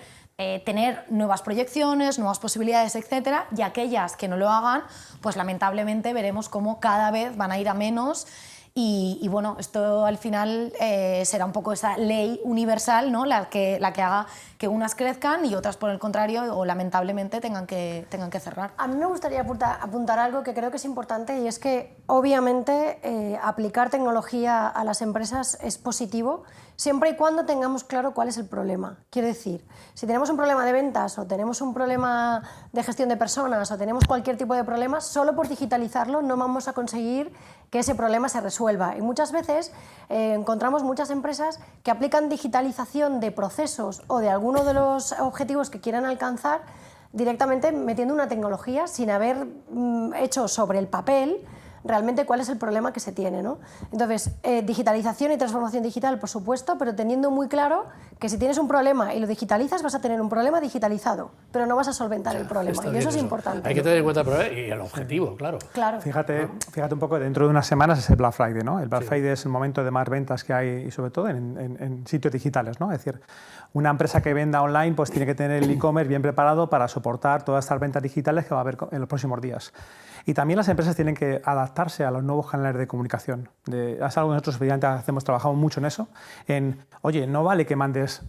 tener nuevas proyecciones, nuevas posibilidades, etcétera, y aquellas que no lo hagan, pues lamentablemente veremos cómo cada vez van a ir a menos Y bueno, esto al final será un poco esa ley universal, ¿no? la que haga que unas crezcan y otras, por el contrario, o lamentablemente tengan que cerrar. A mí me gustaría apuntar algo que creo que es importante, y es que obviamente aplicar tecnología a las empresas es positivo siempre y cuando tengamos claro cuál es el problema. Quiero decir, si tenemos un problema de ventas o tenemos un problema de gestión de personas o tenemos cualquier tipo de problema, solo por digitalizarlo no vamos a conseguir que ese problema se resuelva. Y muchas veces encontramos muchas empresas que aplican digitalización de procesos o de alguno de los objetivos que quieran alcanzar directamente metiendo una tecnología sin haber hecho sobre el papel realmente cuál es el problema que se tiene, ¿no? Entonces, digitalización y transformación digital, por supuesto, pero teniendo muy claro que si tienes un problema y lo digitalizas, vas a tener un problema digitalizado, pero no vas a solventar el problema, y eso es importante. Hay que tener en cuenta el problema y el objetivo, claro. Claro. Fíjate un poco, dentro de unas semanas es el Black Friday, ¿no? El Black Friday es el momento de más ventas que hay, y sobre todo en sitios digitales, ¿no? Es decir, una empresa que venda online pues tiene que tener el e-commerce bien preparado para soportar todas estas ventas digitales que va a haber en los próximos días. Y también las empresas tienen que adaptarse a los nuevos canales de comunicación. Es algo que nosotros evidentemente hemos trabajado mucho en eso, oye, no vale que mandes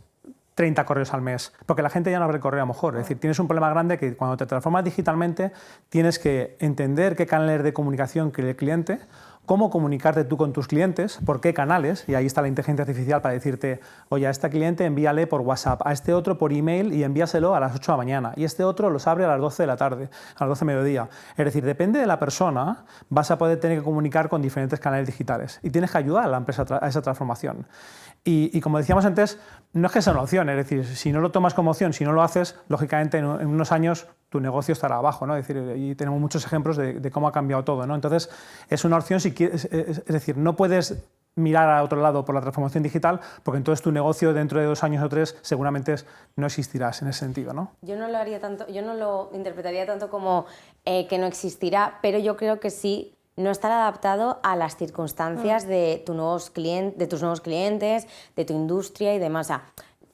30 correos al mes, porque la gente ya no abre el correo a lo mejor. Es decir, tienes un problema grande que cuando te transformas digitalmente tienes que entender qué canales de comunicación quiere el cliente, cómo comunicarte tú con tus clientes, por qué canales, y ahí está la inteligencia artificial para decirte, oye, a este cliente envíale por WhatsApp, a este otro por email y envíaselo a las 8 de la mañana, y este otro los abre a las 12 de la tarde, a las 12 de mediodía. Es decir, depende de la persona, vas a poder tener que comunicar con diferentes canales digitales y tienes que ayudar a la empresa a esa transformación. Y como decíamos antes, no es que sea una opción, es decir, si no lo tomas como opción, si no lo haces, lógicamente en unos años tu negocio estará abajo, ¿no? Es decir, y tenemos muchos ejemplos de cómo ha cambiado todo, ¿no? Entonces, es una opción si quieres, es decir, no puedes mirar a otro lado por la transformación digital, porque entonces tu negocio dentro de 2 años o 3 seguramente no existirás en ese sentido, ¿no? Yo no lo haría tanto, yo no lo interpretaría tanto como que no existirá, pero yo creo que sí no estar adaptado a las circunstancias de tus nuevos clientes, de tu industria y demás. O sea,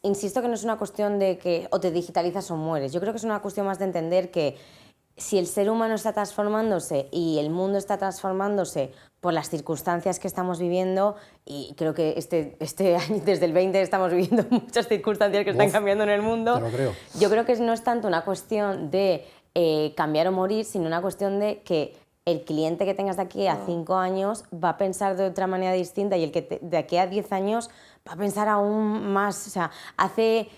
insisto que no es una cuestión de que o te digitalizas o mueres. Yo creo que es una cuestión más de entender que si el ser humano está transformándose y el mundo está transformándose por las circunstancias que estamos viviendo, y creo que este año, desde el 20, estamos viviendo muchas circunstancias que están cambiando en el mundo. Te lo creo. Yo creo que no es tanto una cuestión de cambiar o morir, sino una cuestión de que el cliente que tengas de aquí a 5 años va a pensar de otra manera distinta, y el que de aquí a 10 años va a pensar aún más. O sea, hace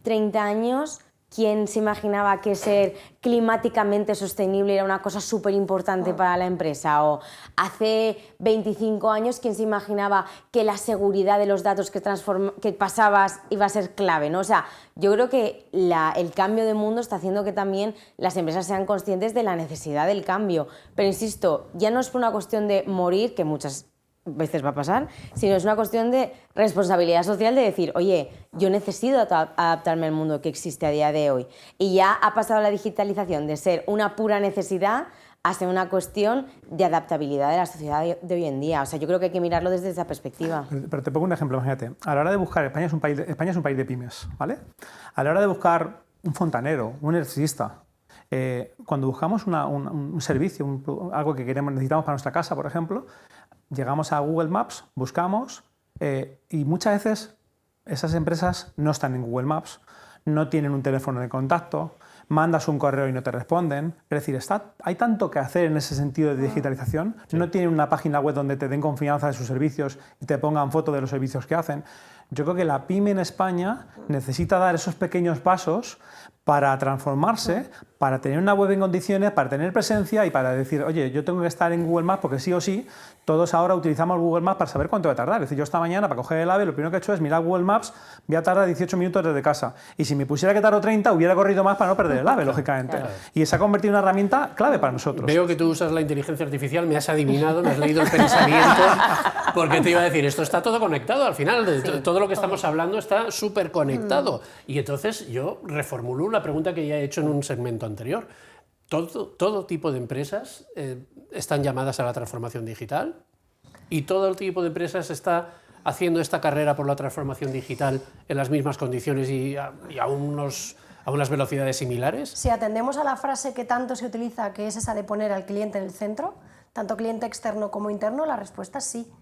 30 años, ¿quién se imaginaba que ser climáticamente sostenible era una cosa súper importante para la empresa? O hace 25 años, ¿quién se imaginaba que la seguridad de los datos que pasabas iba a ser clave, ¿no? O sea, yo creo que el cambio de mundo está haciendo que también las empresas sean conscientes de la necesidad del cambio. Pero insisto, ya no es por una cuestión de morir, que muchas veces va a pasar, sino es una cuestión de responsabilidad social, de decir, oye, yo necesito adaptarme al mundo que existe a día de hoy. Y ya ha pasado la digitalización de ser una pura necesidad a ser una cuestión de adaptabilidad de la sociedad de hoy en día. O sea, yo creo que hay que mirarlo desde esa perspectiva. Pero te pongo un ejemplo, imagínate. A la hora de buscar, España es un país de pymes, ¿vale? A la hora de buscar un fontanero, un electricista, cuando buscamos un servicio, algo que necesitamos para nuestra casa, por ejemplo, llegamos a Google Maps, buscamos, y muchas veces esas empresas no están en Google Maps, no tienen un teléfono de contacto, mandas un correo y no te responden. Es decir, hay tanto que hacer en ese sentido de digitalización. Sí. No tienen una página web donde te den confianza de sus servicios y te pongan foto de los servicios que hacen. Yo creo que la pyme en España necesita dar esos pequeños pasos para transformarse, para tener una web en condiciones, para tener presencia y para decir, oye, yo tengo que estar en Google Maps porque sí o sí, todos ahora utilizamos Google Maps para saber cuánto va a tardar. Es decir, yo esta mañana para coger el AVE lo primero que he hecho es mirar Google Maps, voy a tardar 18 minutos desde casa. Y si me pusiera que tardo 30, hubiera corrido más para no perder el AVE, lógicamente. Claro. Y se ha convertido en una herramienta clave para nosotros. Veo que tú usas la inteligencia artificial, me has adivinado, me has leído el pensamiento, porque te iba a decir, esto está todo conectado al final, todo lo que estamos hablando está súper conectado. Y entonces yo reformulo una pregunta que ya he hecho en un segmento anterior. ¿Todo tipo de empresas están llamadas a la transformación digital? ¿Y todo el tipo de empresas está haciendo esta carrera por la transformación digital en las mismas condiciones y a unas velocidades similares? Si atendemos a la frase que tanto se utiliza, que es esa de poner al cliente en el centro, tanto cliente externo como interno, la respuesta es sí.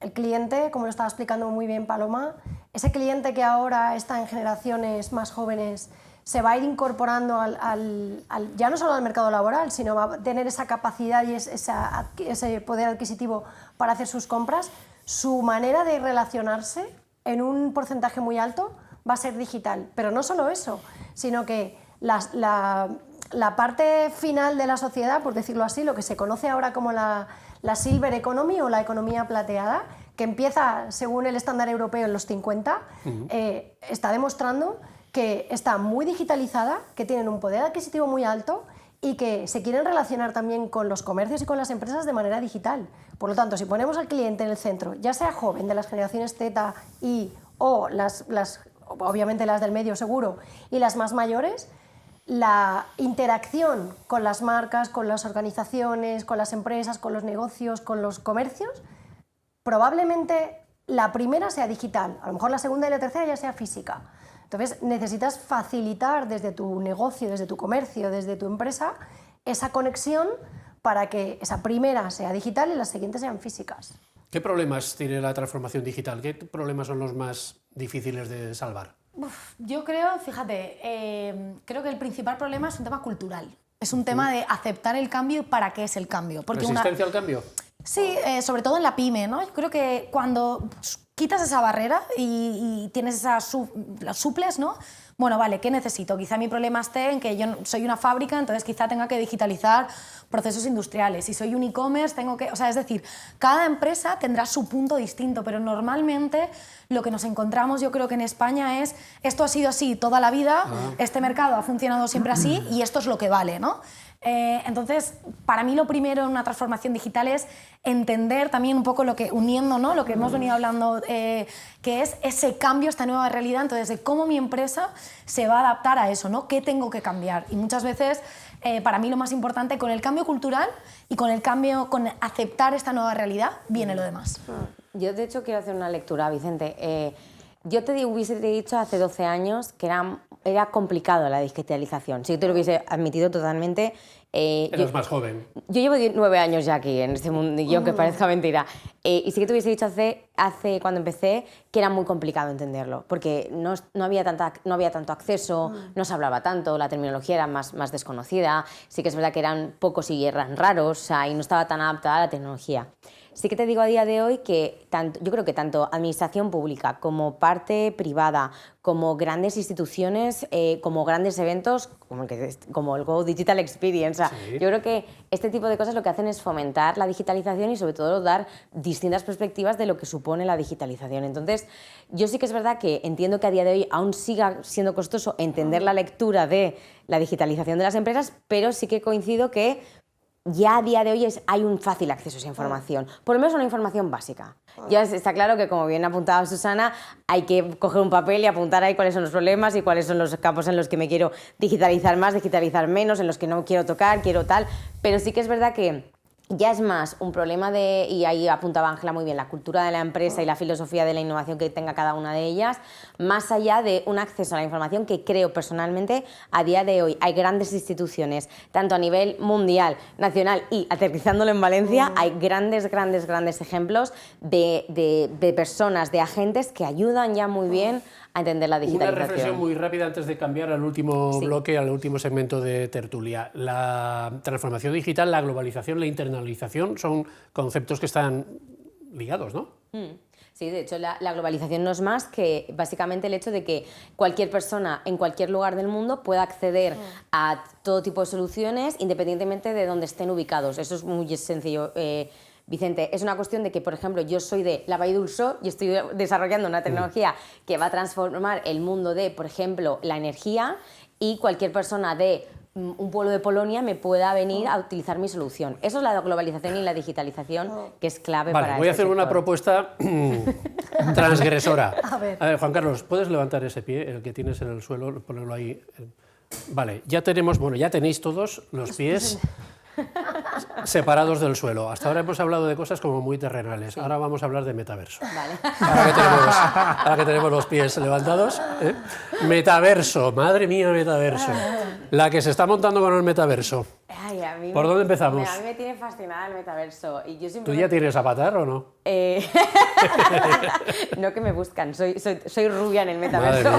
el cliente, como lo estaba explicando muy bien Paloma, ese cliente que ahora está en generaciones más jóvenes se va a ir incorporando ya no solo al mercado laboral, sino va a tener esa capacidad y ese poder adquisitivo para hacer sus compras. Su manera de relacionarse en un porcentaje muy alto va a ser digital. Pero no solo eso, sino que la parte final de la sociedad, por decirlo así, lo que se conoce ahora como la Silver Economy o la economía plateada, que empieza según el estándar europeo en los 50, está demostrando que está muy digitalizada, que tienen un poder adquisitivo muy alto y que se quieren relacionar también con los comercios y con las empresas de manera digital. Por lo tanto, si ponemos al cliente en el centro, ya sea joven, de las generaciones Z, Y o obviamente las del medio seguro, y las más mayores, la interacción con las marcas, con las organizaciones, con las empresas, con los negocios, con los comercios, probablemente la primera sea digital, a lo mejor la segunda y la tercera ya sea física. Entonces necesitas facilitar desde tu negocio, desde tu comercio, desde tu empresa, esa conexión para que esa primera sea digital y las siguientes sean físicas. ¿Qué problemas tiene la transformación digital? ¿Qué problemas son los más difíciles de salvar? Yo creo, fíjate, creo que el principal problema es un tema cultural. Es un tema de aceptar el cambio y para qué es el cambio. Porque ¿Resistencia al cambio? Sí, sobre todo en la pyme, ¿no? Yo creo que cuando quitas esa barrera y tienes la suples, ¿no? Bueno, vale, ¿qué necesito? Quizá mi problema esté en que yo soy una fábrica, entonces quizá tenga que digitalizar procesos industriales. Si soy un e-commerce, tengo que... O sea, es decir, cada empresa tendrá su punto distinto, pero normalmente lo que nos encontramos, yo creo que en España es esto ha sido así toda la vida, este mercado ha funcionado siempre así y esto es lo que vale, ¿no? Entonces, para mí lo primero en una transformación digital es entender también un poco lo que, uniendo, ¿no?, lo que hemos venido hablando, que es ese cambio, esta nueva realidad, entonces de cómo mi empresa se va a adaptar a eso, ¿no? ¿Qué tengo que cambiar? Y muchas veces, para mí lo más importante, con el cambio cultural y con el cambio, con aceptar esta nueva realidad, viene lo demás. Yo, de hecho, quiero hacer una lectura, Vicente. Yo te hubiese dicho hace 12 años que era complicado la digitalización. Si yo te lo hubiese admitido totalmente. Eres más joven. Yo llevo 9 años ya aquí, en este mundillo, aunque parezca mentira. Y sí que te hubiese dicho hace cuando empecé que era muy complicado entenderlo, porque no había tanto acceso, no se hablaba tanto, la terminología era más desconocida. Sí que es verdad que eran pocos y eran raros, o sea, y no estaba tan adaptada a la tecnología. Sí que te digo a día de hoy que yo creo que tanto administración pública como parte privada, como grandes instituciones, como grandes eventos, como el Go Digital Experience, sí. Yo creo que este tipo de cosas lo que hacen es fomentar la digitalización y sobre todo dar distintas perspectivas de lo que supone la digitalización. Entonces, yo sí que es verdad que entiendo que a día de hoy aún siga siendo costoso entender la lectura de la digitalización de las empresas, pero sí que coincido que ya a día de hoy hay un fácil acceso a esa información, por lo menos una información básica. Ya está claro que, como bien apuntaba Susana, hay que coger un papel y apuntar ahí cuáles son los problemas y cuáles son los campos en los que me quiero digitalizar más, digitalizar menos, en los que no quiero tocar, quiero tal, pero sí que es verdad que ya es más un problema de, y ahí apuntaba Ángela muy bien, la cultura de la empresa y la filosofía de la innovación que tenga cada una de ellas, más allá de un acceso a la información que creo personalmente a día de hoy hay grandes instituciones, tanto a nivel mundial, nacional y aterrizándolo en Valencia, hay grandes ejemplos de personas, de agentes que ayudan ya muy bien a entender la digitalización. Una reflexión muy rápida antes de cambiar al último bloque, al último segmento de tertulia. La transformación digital, la globalización, la internalización son conceptos que están ligados, ¿no? Sí, de hecho la globalización no es más que básicamente el hecho de que cualquier persona en cualquier lugar del mundo pueda acceder a todo tipo de soluciones independientemente de dónde estén ubicados. Eso es muy sencillo. Vicente, es una cuestión de que, por ejemplo, yo soy de la Vall d'Ursó y estoy desarrollando una tecnología que va a transformar el mundo de, por ejemplo, la energía, y cualquier persona de un pueblo de Polonia me pueda venir a utilizar mi solución. Eso es la globalización y la digitalización que es clave para voy a hacer una propuesta transgresora. A ver, Juan Carlos, ¿puedes levantar ese pie, el que tienes en el suelo, ponerlo ahí? Vale, ya tenéis todos los pies separados del suelo. Hasta ahora hemos hablado de cosas como muy terrenales. Ahora vamos a hablar de metaverso. Vale. Ahora que tenemos los pies levantados. Metaverso, madre mía, metaverso. La que se está montando con el metaverso. Ay, ¿Por dónde empezamos? A mí me tiene fascinada el metaverso. Y yo ¿Tú ya tienes avatar o no? No que me buscan, soy rubia en el metaverso.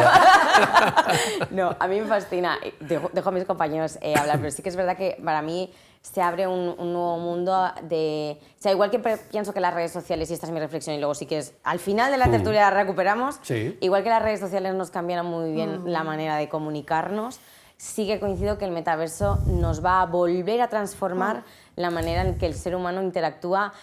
No, a mí me fascina. Dejo a mis compañeros hablar, pero sí que es verdad que para mí se abre un nuevo mundo de... O sea, igual que pienso que las redes sociales, y esta es mi reflexión, y luego sí que es... Al final de la tertulia la recuperamos, sí. Igual que las redes sociales nos cambiaron muy bien la manera de comunicarnos, sí que coincido que el metaverso nos va a volver a transformar la manera en que el ser humano interactúa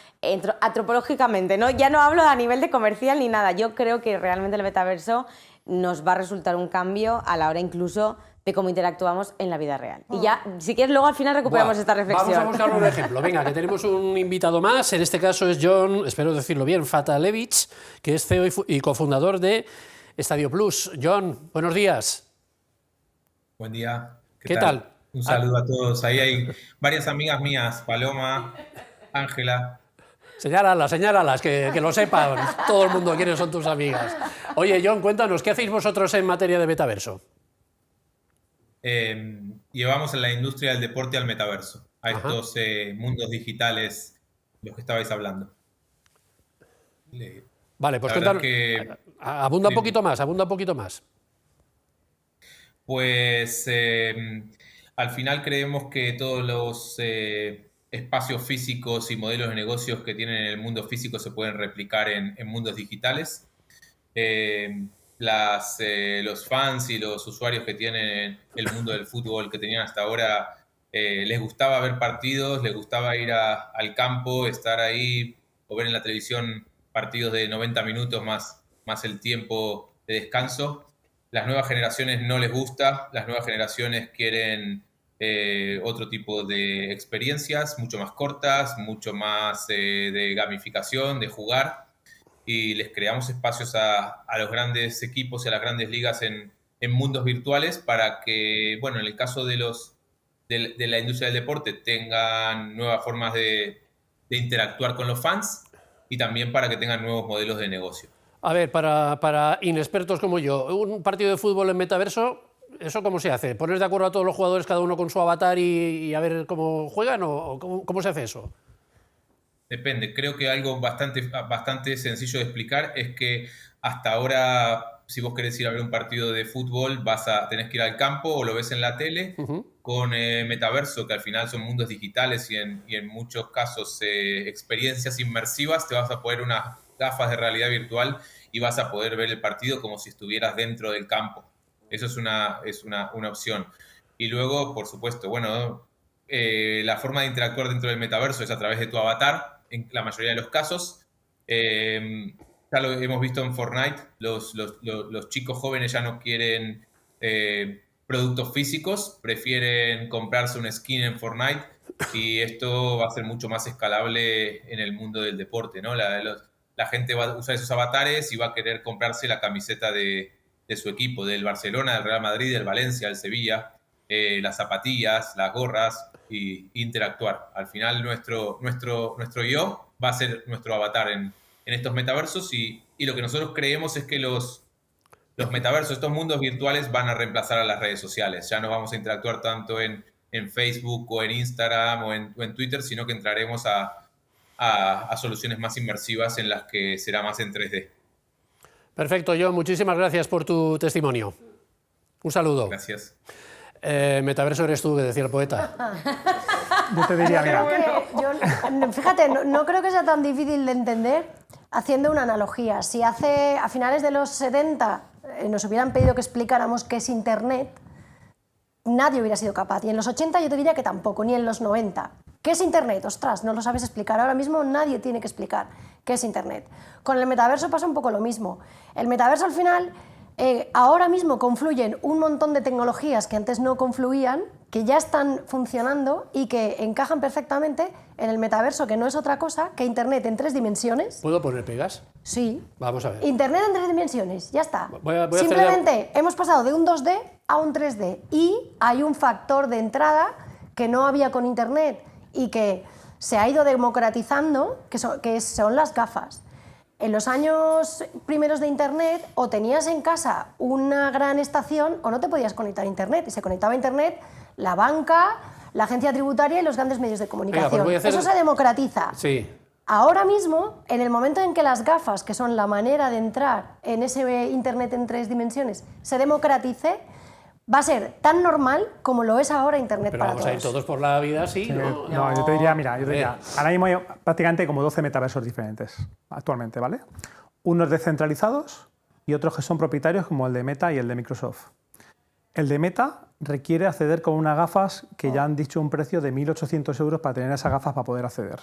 antropológicamente, ¿no? Ya no hablo a nivel de comercial ni nada. Yo creo que realmente el metaverso nos va a resultar un cambio a la hora incluso de cómo interactuamos en la vida real. Y ya, si quieres, luego al final recuperamos esta reflexión. Vamos a buscar un ejemplo. Venga, que tenemos un invitado más. En este caso es John, espero decirlo bien, Fatalevich, que es CEO y cofundador de Estadio Plus. John, buenos días. Buen día. ¿Qué tal? Un saludo a todos. Ahí hay varias amigas mías, Paloma, Ángela. Señálalas, que lo sepan todo el mundo quiénes son tus amigas. Oye, John, cuéntanos, ¿qué hacéis vosotros en materia de metaverso? Llevamos en la industria del deporte al metaverso, a estos mundos digitales de los que estabais hablando. Vale, pues cuéntanos. Abunda un poquito más. Pues al final creemos que todos los espacios físicos y modelos de negocios que tienen en el mundo físico se pueden replicar en mundos digitales. Los fans y los usuarios que tienen el mundo del fútbol que tenían hasta ahora, les gustaba ver partidos, les gustaba ir al campo, estar ahí o ver en la televisión partidos de 90 minutos más el tiempo de descanso. Las nuevas generaciones no les gusta, las nuevas generaciones quieren otro tipo de experiencias, mucho más cortas, mucho más de gamificación, de jugar, y les creamos espacios a los grandes equipos y a las grandes ligas en mundos virtuales para que, bueno, en el caso de la industria del deporte tengan nuevas formas de interactuar con los fans y también para que tengan nuevos modelos de negocio. A ver, para inexpertos como yo, un partido de fútbol en metaverso, ¿eso cómo se hace? ¿Poner de acuerdo a todos los jugadores, cada uno con su avatar y a ver cómo juegan? ¿O cómo se hace eso? Depende. Creo que algo bastante sencillo de explicar es que hasta ahora, si vos querés ir a ver un partido de fútbol, tenés que ir al campo o lo ves en la tele. Con metaverso, que al final son mundos digitales y en muchos casos experiencias inmersivas, te vas a poner unas gafas de realidad virtual y vas a poder ver el partido como si estuvieras dentro del campo. Eso es una opción. Y luego, por supuesto, bueno, la forma de interactuar dentro del metaverso es a través de tu avatar, en la mayoría de los casos. Ya lo hemos visto en Fortnite, los chicos jóvenes ya no quieren productos físicos, prefieren comprarse un skin en Fortnite, y esto va a ser mucho más escalable en el mundo del deporte, ¿no? La gente va a usar esos avatares y va a querer comprarse la camiseta de su equipo, del Barcelona, del Real Madrid, del Valencia, del Sevilla, las zapatillas, las gorras, y interactuar. Al final nuestro yo va a ser nuestro avatar en estos metaversos, y lo que nosotros creemos es que los metaversos, estos mundos virtuales, van a reemplazar a las redes sociales. Ya no vamos a interactuar tanto en Facebook o en Instagram o en Twitter, sino que entraremos a soluciones más inmersivas en las que será más en 3D. Perfecto, John, muchísimas gracias por tu testimonio. Un saludo. Gracias. Metaverso eres tú, que decía el poeta. Yo te diría, mira. Fíjate, no creo que sea tan difícil de entender haciendo una analogía. Si a finales de los 70 nos hubieran pedido que explicáramos qué es Internet, nadie hubiera sido capaz. Y en los 80 yo te diría que tampoco, ni en los 90. ¿Qué es Internet? Ostras, no lo sabes explicar. Ahora mismo nadie tiene que explicar qué es Internet. Con el metaverso pasa un poco lo mismo. El metaverso al final, ahora mismo confluyen un montón de tecnologías que antes no confluían, que ya están funcionando y que encajan perfectamente en el metaverso, que no es otra cosa que Internet en 3 dimensiones. ¿Puedo poner pegas? Sí. Vamos a ver. Internet en 3 dimensiones, ya está. Voy a Simplemente hemos pasado de un 2D a un 3D, y hay un factor de entrada que no había con Internet y que se ha ido democratizando, que son las gafas. En los años primeros de Internet, o tenías en casa una gran estación o no te podías conectar a Internet, y se conectaba a Internet la banca, la agencia tributaria y los grandes medios de comunicación. Venga, pues Eso se democratiza. Sí. Ahora mismo, en el momento en que las gafas, que son la manera de entrar en ese Internet en 3 dimensiones, se democratice, va a ser tan normal como lo es ahora Internet Pero para vamos todos. a ir todos por la vida así, ¿no? No, yo te diría, mira, ahora mismo hay prácticamente como 12 metaversos diferentes actualmente, ¿vale? Unos descentralizados y otros que son propietarios como el de Meta y el de Microsoft. El de Meta requiere acceder con unas gafas que ya han dicho un precio de 1.800 euros para tener esas gafas para poder acceder.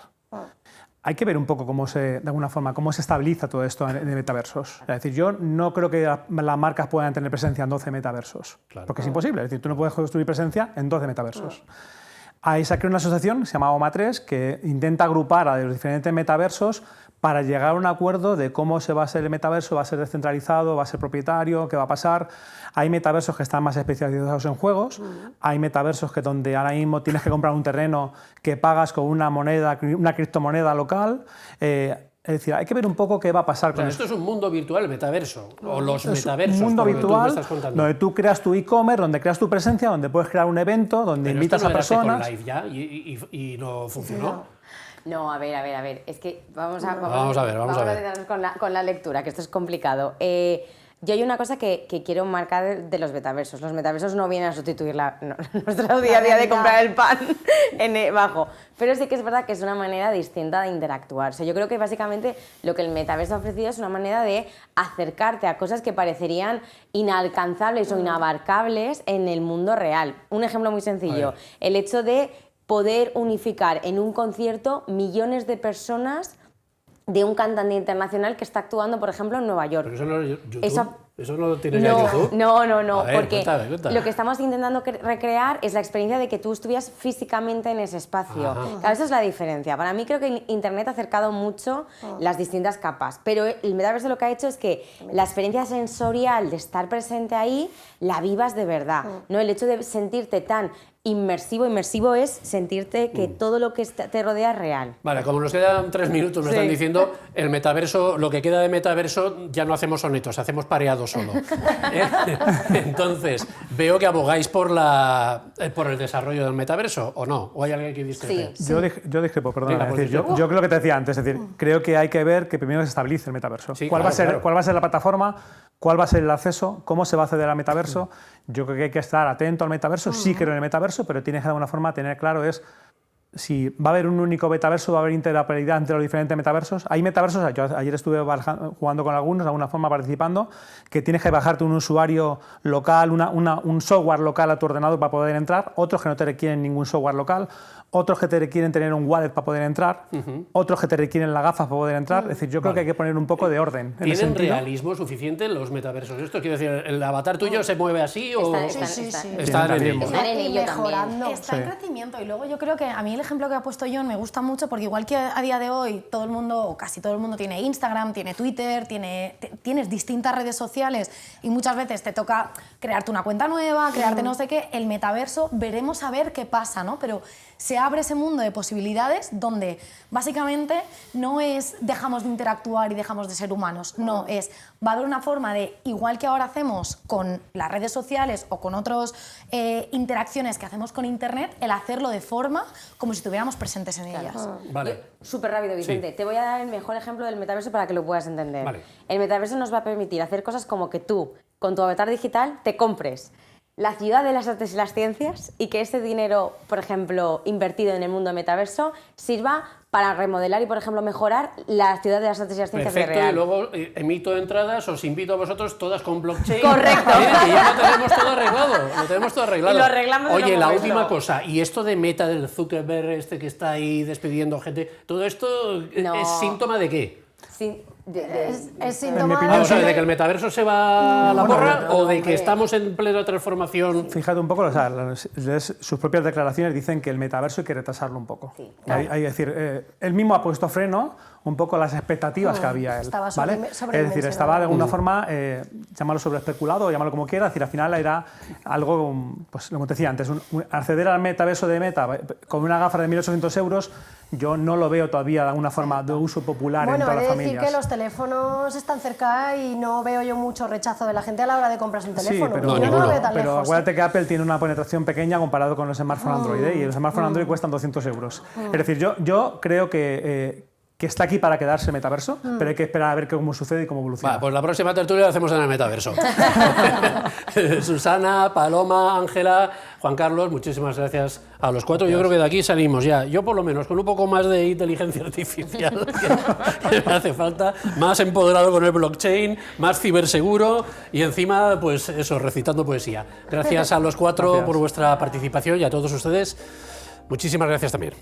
Hay que ver un poco de alguna forma, cómo se estabiliza todo esto en metaversos. Es decir, yo no creo que las marcas puedan tener presencia en 12 metaversos, porque es imposible. Es decir, tú no puedes construir presencia en 12 metaversos. Ahí se creó una asociación que se llama OMA3 que intenta agrupar a los diferentes metaversos para llegar a un acuerdo de cómo se va a hacer el metaverso, va a ser descentralizado, va a ser propietario, qué va a pasar. Hay metaversos que están más especializados en juegos, hay metaversos que donde ahora mismo tienes que comprar un terreno que pagas con una moneda, una criptomoneda local. Es decir, hay que ver un poco qué va a pasar con esto. Esto es un mundo virtual, el metaverso, o los metaversos. Un mundo virtual donde tú creas tu e-commerce, donde creas tu presencia, donde puedes crear un evento, donde pero invitas esto no a personas. Second Life ya y no funcionó. No, a ver, es que vamos a ver. Con la lectura, que esto es complicado. Yo hay una cosa que quiero marcar de los metaversos. Los metaversos no vienen a sustituir nuestro día a día de comprar el pan bajo. Pero sí que es verdad que es una manera distinta de interactuar. O sea, yo creo que básicamente lo que el metaverso ha ofrecido es una manera de acercarte a cosas que parecerían inalcanzables o inabarcables en el mundo real. Un ejemplo muy sencillo, el hecho de poder unificar en un concierto millones de personas de un cantante internacional que está actuando, por ejemplo, en Nueva York. Pero eso no es YouTube. Eso no lo tiene ya YouTube. No, ver, porque cuéntame. lo que estamos intentando recrear es la experiencia de que tú estuvieras físicamente en ese espacio. Claro, esa es la diferencia. Para mí creo que Internet ha acercado mucho las distintas capas, pero el metaverso lo que ha hecho es que la experiencia sensorial de estar presente ahí la vivas de verdad, ¿no? El hecho de sentirte tan inmersivo es sentirte que todo lo que te rodea es real. Vale, como nos quedan 3 minutos, me están diciendo, el metaverso, lo que queda de metaverso, ya no hacemos sonetos, hacemos pareado solo. Entonces, veo que abogáis por el desarrollo del metaverso, ¿o no? ¿O hay alguien que discrepe? Sí. Yo discrepo, perdona. Venga, yo creo que te decía antes, es decir, creo que hay que ver que primero se estabilice el metaverso. Sí, ¿Cuál va a ser la plataforma? ¿Cuál va a ser el acceso? ¿Cómo se va a acceder al metaverso? Yo creo que hay que estar atento al metaverso. Sí creo en el metaverso, pero tienes que de alguna forma tener claro si va a haber un único metaverso, va a haber interoperabilidad entre los diferentes metaversos. Hay metaversos, yo ayer estuve jugando con algunos, de alguna forma participando, que tienes que bajarte un usuario local, un software local a tu ordenador para poder entrar, otros que no te requieren ningún software local, otros que te requieren tener un wallet para poder entrar, otros que te requieren las gafas para poder entrar. Es decir, yo creo que hay que poner un poco de orden. ¿Tienen realismo suficiente los metaversos? Esto quiero decir, ¿el avatar tuyo se mueve así o...? Está en ello. Mejorando. Está en crecimiento y luego yo creo que a mí el ejemplo que ha puesto John me gusta mucho porque igual que a día de hoy todo el mundo, o casi todo el mundo tiene Instagram, tiene Twitter, tienes distintas redes sociales y muchas veces te toca crearte una cuenta nueva, crearte no sé qué, el metaverso veremos a ver qué pasa, ¿no? Pero se abre ese mundo de posibilidades donde básicamente no es dejamos de interactuar y dejamos de ser humanos, no, va a haber una forma de, igual que ahora hacemos con las redes sociales o con otras interacciones que hacemos con Internet, el hacerlo de forma como si estuviéramos presentes en ellas. Vale. Súper rápido, Vicente. Te voy a dar el mejor ejemplo del metaverso para que lo puedas entender. Vale. El metaverso nos va a permitir hacer cosas como que tú, con tu avatar digital, te compres la ciudad de las artes y las ciencias y que ese dinero, por ejemplo, invertido en el mundo metaverso, sirva para remodelar y, por ejemplo, mejorar la ciudad de las artes y las ciencias de real. Y luego emito entradas, os invito a vosotros todas con blockchain. Correcto. Que ya lo tenemos todo arreglado. Y lo arreglamos. Oye, la última cosa, y esto de Meta, del Zuckerberg que está ahí despidiendo gente, ¿todo esto es síntoma de qué? Es síntoma de que el metaverso se va a la porra o de que estamos en plena transformación. Fíjate un poco, sus propias declaraciones dicen que el metaverso hay que retrasarlo un poco. Sí, claro. Hay decir, él mismo ha puesto freno un poco a las expectativas que había él. Estaba es decir, estaba de alguna forma, llámalo sobreespeculado, llámalo como quieras, es decir, al final era algo, pues como te decía antes, acceder al metaverso de Meta con una gafa de 1.800 euros, yo no lo veo todavía de alguna forma de uso popular en todas las familias. Decir que los teléfonos están cerca y no veo yo mucho rechazo de la gente a la hora de comprarse un teléfono. Sí, yo no lo veo tan pero lejos. Acuérdate que Apple tiene una penetración pequeña comparado con los smartphones Android, y los smartphones Android cuestan 200 euros. Es decir, yo creo que que está aquí para quedarse el metaverso, pero hay que esperar a ver cómo sucede y cómo evoluciona. Pues la próxima tertulia la hacemos en el metaverso. Susana, Paloma, Ángela, Juan Carlos, muchísimas gracias a los 4. Yo creo que de aquí salimos ya, yo por lo menos, con un poco más de inteligencia artificial que me hace falta, más empoderado con el blockchain, más ciberseguro y encima, pues eso, recitando poesía. Gracias a los 4 por vuestra participación y a todos ustedes, muchísimas gracias también.